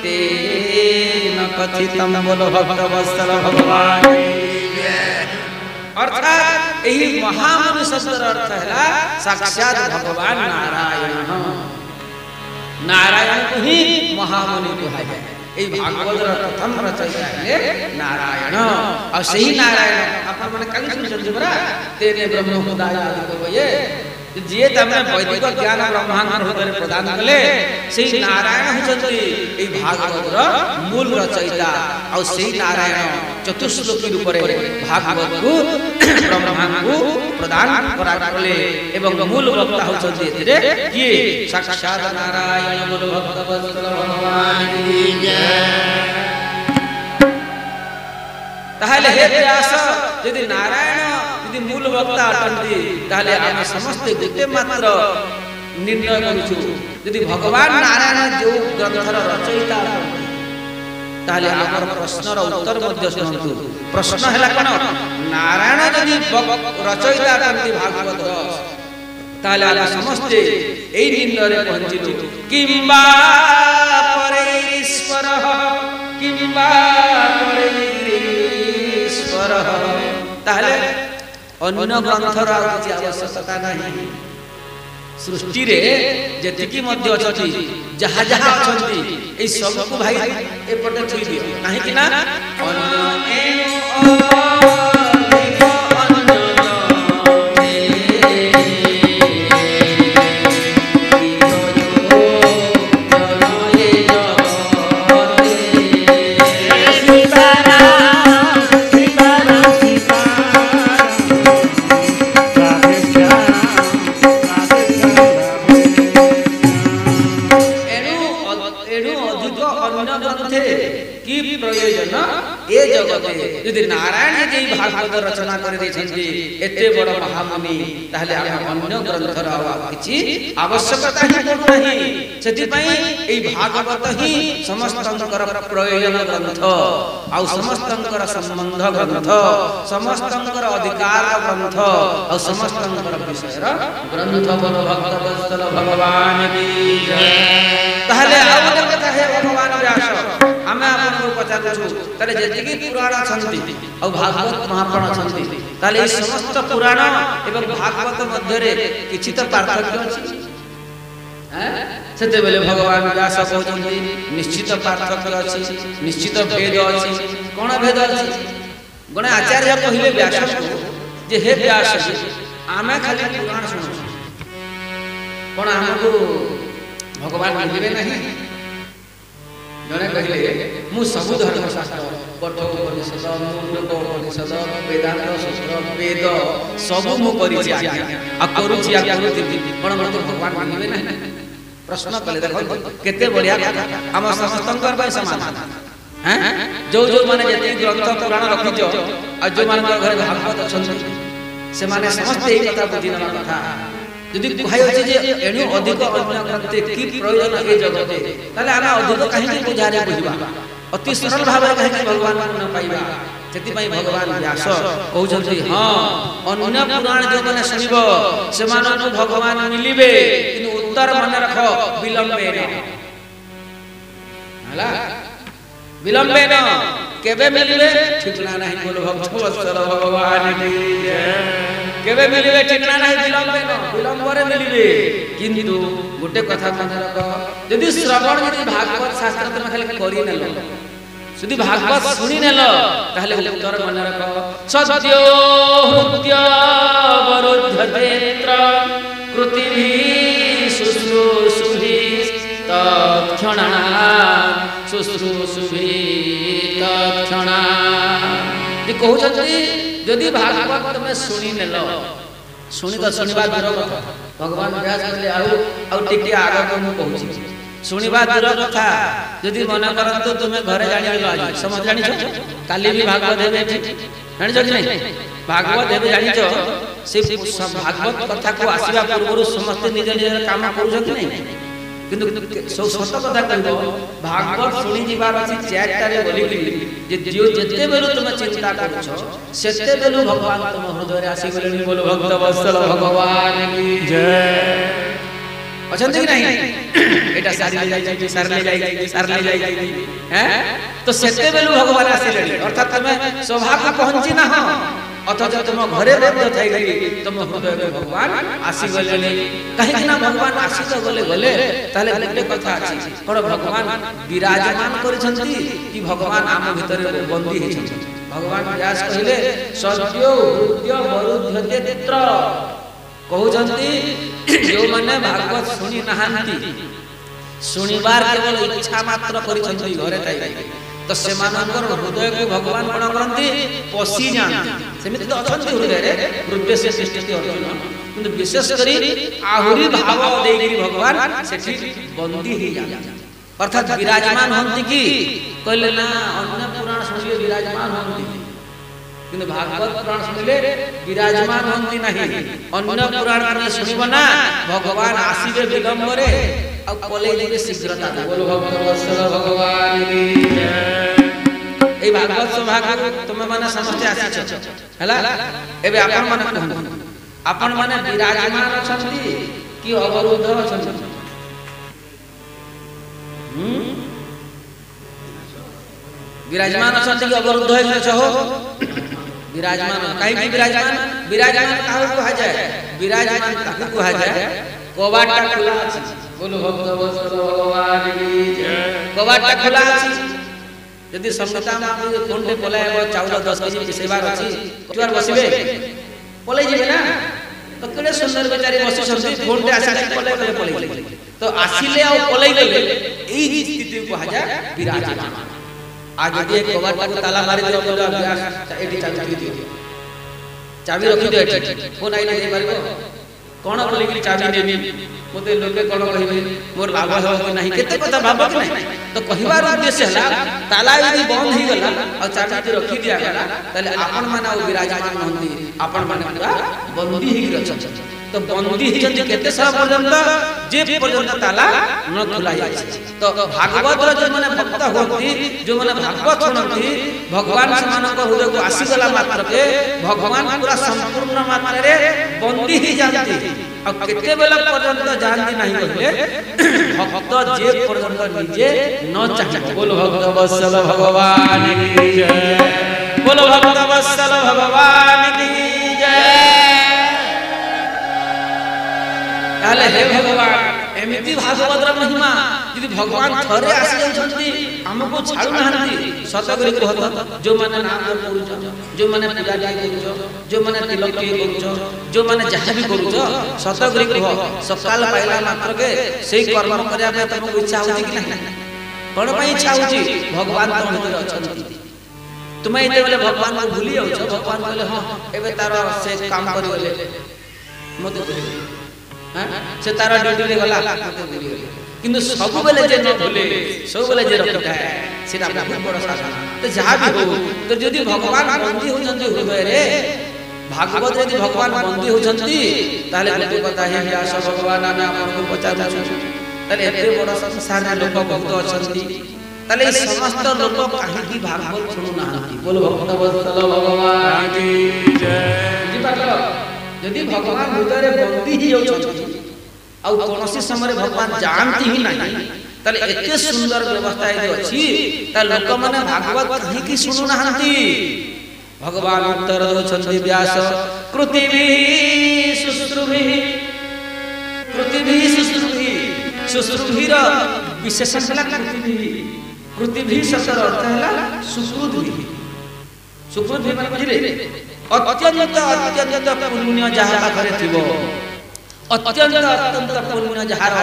तेन कथितम बोलो भक्तवत्सल भगवान। अर्थात यही महामुनि शब्द अर्थ है साक्षात भगवान नारायण नारायण को ही महामुनि कहा जाए। ये भागवत प्रथम रचयिता है नारायण और सही नारायण अपन माने कल सुन बरा तेने ब्रह्म हृदय आदि को ये जे तमे वैदिक ज्ञान ब्रह्मांड हृदय प्रदान कले सही नारायण हुचंती ए भागवत मूल रचयिता और सही नारायण चतुश्लोकी रूप रे भागवत को ब्रह्मांड को प्रदान करा कले एवं मूल वक्ता हुचंती एतरे किए साक्षात नारायण बोलो भक्तवत्सल भगवान की जय। ताहले हे व्यास यदि नारायण यदि मूल वक्ता अटंती ताहले आमे समस्त गोटे मात्र निर्णय करूछु यदि भगवान नारायण जो ग्रंथर रचयिता ताहले आमर प्रश्नर उत्तर मध्य सुनतु। प्रश्न हैला कोन नारायण यदि रचयिता अटंती भागवत ताहले आमे समस्त एई निर्णय रे पहुंचिलु किंबा परेश्वरः किंबा परेश्वरः ताहले अन्य ग्रंथर किसी आवश्यकता नहीं सृष्टि रे जेतिकी मध्य अछि जहा जहा अछंती ए सब को भाई एपटे थई दियो काहे कि ना यदि नारायण जी भागवत रचना कर देछंती एते बड़ महामुनि ताहले हम अन्य ग्रंथर किछि आवश्यकता ही पडु नहीं सेति पई एई भागवत ही समस्तंकर प्रयोजन ग्रंथ आ समस्तंकर संबंध ग्रंथ समस्तंकर अधिकार ग्रंथ आ समस्तंकर विषयर ग्रंथ बोलो भक्तवत्सल भगवान की जय। ताहले आउ कथा है भगवान व्यास आमे आपन को पचारछु ताले जेतिकी पुराण छंती और भागवत महापुराण छंती ताले ई समस्त पुराण एवं भागवत मध्य रे किछि त पार्थक्य अछि हैं सेते बेले भगवान व्यास कहउछंती निश्चित पार्थक्य अछि निश्चित भेद अछि कोन भेद अछि गणे आचार्य कहिले व्यास को जे हे व्यास आमे खाली पुराण सुनु कोन हमको भगवान मिलबे नहीं जने कहले मु सबु धर्म शास्त्र कठोर उपनिषद मुंडक उपनिषद वेदांत सूत्र वेद सब मु करि छी आ करूछि आ करूछि कोन मत भगवान मानिबे नहीं प्रश्न कले देखो केते बढ़िया कथा हम समस्तंकर भाई समान हैं जो जो माने जति ग्रंथ पुराण रखिजो आ जो माने घर भागवत अछन से माने समस्त एही कथा बुझिना कथा यदि कहि अछि जे एनु अधिक अन्य ग्रंथे की प्रयोजन ए जगते ताले आना अधिक काहे बुझारे बुझबा अति सरल भाव कहे भगवान को न पाइबा सेति पई भगवान व्यास कहउछथि हां अन्य पुराण जो माने सुनिबो से मानन भगवान मिलिबे किंतु उत्तर मन रख विलंबे न हला विलंबे न केबे मिलिबे ठिकना नहीं बोलो भक्तवत्सल भगवान की जय। केबे मिलिबे ठिकना नहीं विलंबे न विलंब रे मिलिबे किंतु गोटे कथा मन रख यदि श्रवण यदि भागवत शास्त्र तुम खाली करि नेलो यदि भागवत सुनि नेलो ताहले उत्तर मन रख सत्यो हृदय वरुद्धतेत्र कृतिभि शुश्रूषुभि तत्क्षणा शुश्रूषुभि तत्क्षणा जे कहउछथि यदि भागवत तुमे सुनि नेलो सुनि तो सुनिबा दूर कथा भगवान व्यास कहले आउ टिके आग को मु कहूछि सुनिबा दूर कथा यदि मन करंतो तुमे घरे जानि आज समझ जानि छ काली भी भागवत हेबे जानि छ कि नहीं भागवत एबे जानिछ से भागवत कथा को आसीबा पूर्व समस्त निज निज काम करूछन नै किंतु सत कथा कहबो भागवत सुनी जीवार अछि चारटा रे बोली जे जो जते बेलु तुम चिंता करूछ सेते बेलु भगवान तुम हृदय रे आसी गेलनि बोलो भक्त वत्सल भगवान की जय अछंती कि नहीं एटा सारी ले जाई हैं तो सेते बेलु भगवान आसीलेनि अर्थात तुम सौभाग्य पहुंची ना हो अथच तुम घरे बद्ध थाई गई तुम हृदय रे भगवान आसी गेलनि कहीं ना भगवान आसी तो गले ताले गोटे कथा अछि कोन भगवान विराजमान करिसंती कि भगवान आम भीतर बंदी हेछंती भगवान व्यास कहले सत्यो हृदय मरुध्यते नेत्र कहउचंती जो माने भागवत सुनी नहांती सुनिबार केवल इच्छा मात्र करिसंती घरे थाई तो से मानकर हृदय को भगवान कोन करंती पसी जानती सेमिति तो अछंती हृदय रे हृदय से सृष्टि अर्जुन किंतु विशेष करी आहुरी भाव देगिरी भगवान सेठी बंदी ही जाती अर्थात विराजमान होंती की कहले ना अन्य पुराण सुनिले विराजमान होंती किंतु भागवत पुराण सुनिले विराजमान होंती नहीं अन्य पुराण में सुनिबो ना भगवान आसीबे विलंबरे अब पले जेबे शीघ्रता बोलो भक्त वत्सल भगवान की जय ए भागवत सौभाग्य तुमे माने समझते आसी छ हला एबे आपण माने कहू आपण माने विराजमान अछंती कि अवरुद्ध अछंती विराजमान अछंती कि अवरुद्ध है छ हो विराजमान काई की विराजमान काहू कहा जाए विराजमान काहू कहा जाए कवाटा खुला अछि बोलो भक्त वत्सल भगवान की जय कवाटा खुला अछि यदि संगता में कोनटे पलायब चाउल 10 केजी पिसेबार अछि तुआर बसिबे पलै जेबे ना तो केले सुंदर बेचारी बसी छथि कोनटे आसी पलै तो आसीले आ पलै गेले एही स्थिति को कहा जाय विराजमान आज यदि एक कवाटा को ताला मारि दियो बोलो एटी चाबी दियो चाबी रखि दियो एटी कोन आइले जे मारिबो कोन बोली कि चाबी देनी मोते लोके कोन कहिबे मोर लाभ हो कि नहीं केते कथा भाबो कि नहीं तो कहिबार उद्देश्य हला ताला यदि बंद ही गला और चाबी रखि दिया गला तले आपण माने विराजमान होंदी आपण माने पूरा बंदी ही रछ तो बंदी ही जंती केते सा पर्यंत जे पर्यंत ताला न खुला जाय तो भागवत जो माने भक्त होती जो माने भागवत सुनती भगवान समान को हृदय को आसी गला मात्र के भगवान पूरा संपूर्ण मात्रा रे बंदी ही जानती अब केते बेला पर्यंत जानती नहीं कहले भक्त जे पर्यंत निजे न चाहे बोलो भक्त वत्सल भगवान की जय बोलो भक्त वत्सल भगवान की जय ताले हे भगवान एमिति भागवत महिमा यदि भगवान थरे आसी जाउछंती हमको छाडू नहंती सतगरी कहत जो माने नाम करूछ जो माने पूजा करूछ जो माने तिलक करूछ जो माने जहा भी करूछ सतगरी कह सकाल पाइला मात्र के सेही कर्म करिया पे तुमको इच्छा होची कि नहीं कोन पई इच्छा होची भगवान तो भीतर अछंती तुम एते बोले भगवान को भूली जाउछ भगवान बोले हां एबे तारो से काम करि बोले मते से तारा ड्यूटी रे गला किंतु सब बेले जे न भूले सब बेले जे रखता है सेटा बहुत बड़ साधन तो जहां भी हो तो यदि भगवान बंदी हो जंती हृदय रे भागवत यदि भगवान बंदी हो जंती ताले गोटे कथा हे व्यास भगवान ने आपन को पचारू ताले एते बड़ संसार रे लोक बहुत अछंती ताले समस्त लोक काहे की भागवत सुनु नाहंती बोलो भक्त वत्सल भगवान की जय जी पाटलो यदि भगवान हृदय रे बंदी ही होछन आ कोनोसी समय भगवान जानती ही नहीं तले एते सुंदर व्यवस्था है अछि त लोक माने भागवत कहि की सुनु नाहंती भगवान उत्तर दछन्ति व्यास पृथ्वी सुश्रुभि रा विशेषण हला पृथ्वी शब्द अर्थ हला सुकृत माने बुझिले अत्यंत पुण्य जहा पाखरे थिबो अत्यंत पुण्य जहार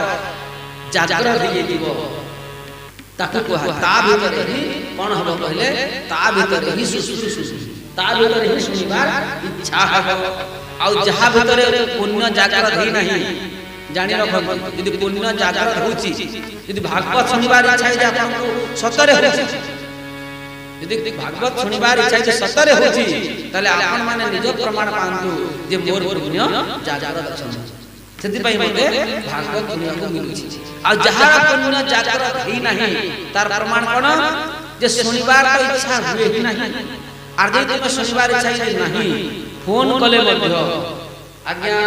जागृत होई दिबो ताकू कोहा ता भीतर ही कोन हबो कहले ता भीतर ही ता भीतर ही सुनिबार इच्छा हबो आ जहा भीतर पुण्य जागृत ही नहीं जानि रखो यदि पुण्य जागृत होची यदि भागवत सुनिबार इच्छा है जे आपन सतरे हो यदि भागवत सुनिबार इच्छा जे सतरे होची ताले आपण माने निज प्रमाण पांतु जे मोर पुण्य जागरत अछि सेति पई मते भागवत सुनिବାକୁ मिलुची आ जहार पुण्य जागरत ही नहीं तार प्रमाण कोन जे सुनिबार तो इच्छा हुए ही नहीं आर जे तुम सुनिबार इच्छा नहीं फोन कले मध्य आज्ञा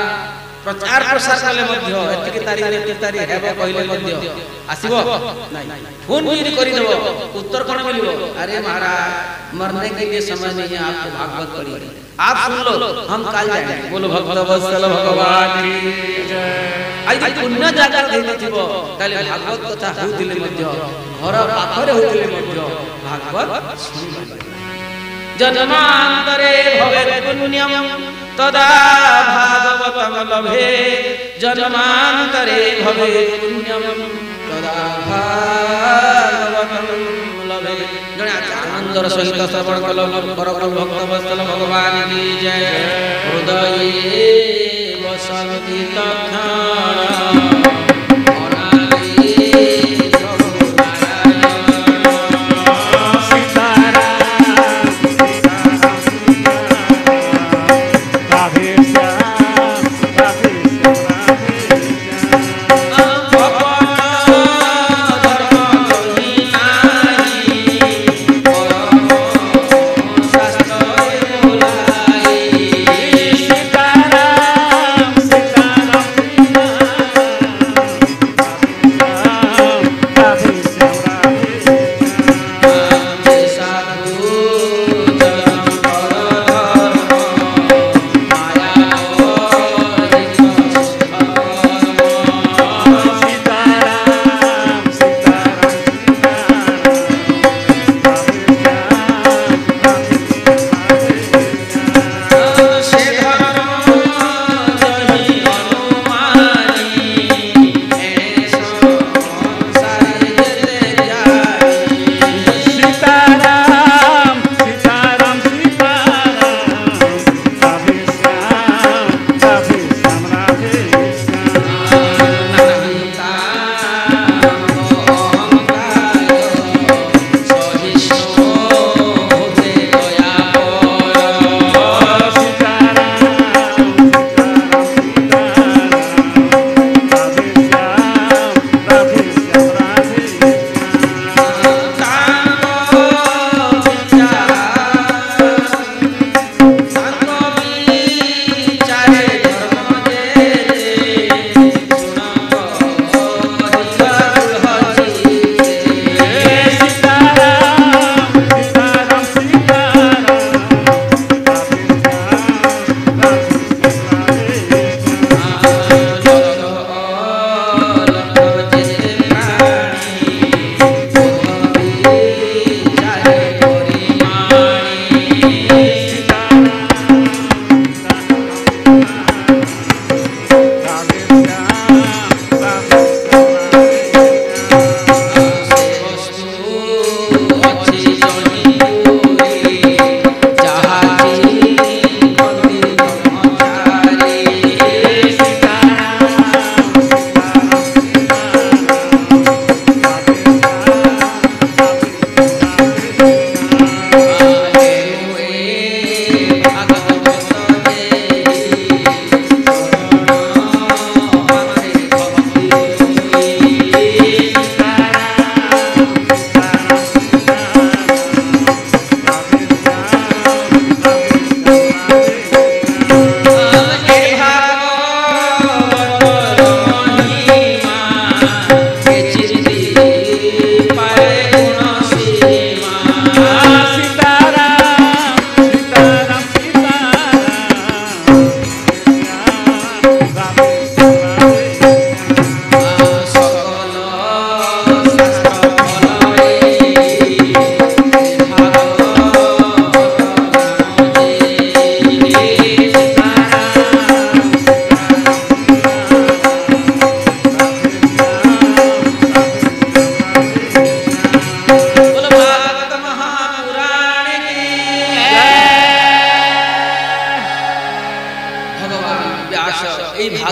प्रचार प्रसार कले मध्य एतिके तारीख हेबो कहले मध्य आसीबो नहीं फोन भी करि देबो उत्तर कोन मिलिबो अरे महाराज मरने के लिए समय नहीं है आपको भागवत पढ़िए आप सुन लो हम काल जाएंगे बोलो भक्त वत्सल भगवान की जय आई पुण्य जागर देने थिबो ताले भागवत कथा होतिले मध्य घर पाखरे होतिले मध्य भागवत सुनिबो जन्मांतरे भवे पुण्यम तदा भागवतम लभे जन्मांतरे भवे पुण्यम तदा भागवतम लभे जने आनंदर सहित श्रवण कल परम भक्त वत्सल भगवान की जय हृदये वसंति तक्षण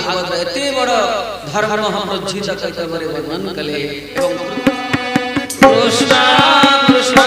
भागवत एते बड़ धर्म हम जीत कइते बरे वर्णन कले एवं कृष्ण कृष्ण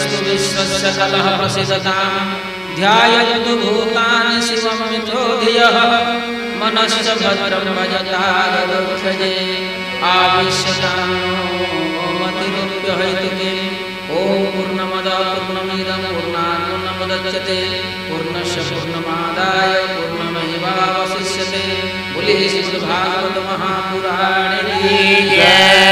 वस्तु विश्वस्य कलः प्रसिद्धतां ध्यायन्तु भूतानि शिवं मिथो धियः मनश्च भद्रं भजताररुक्षजे आविश्यतां मतिरुप्यहैतुके ॐ पूर्णमदः पूर्णमिदं पूर्णात् पूर्णमुदच्यते पूर्णस्य पूर्णमादाय पूर्णमेवावशिष्यते बोलिए श्रीमद्भागवत महापुराणे की जय।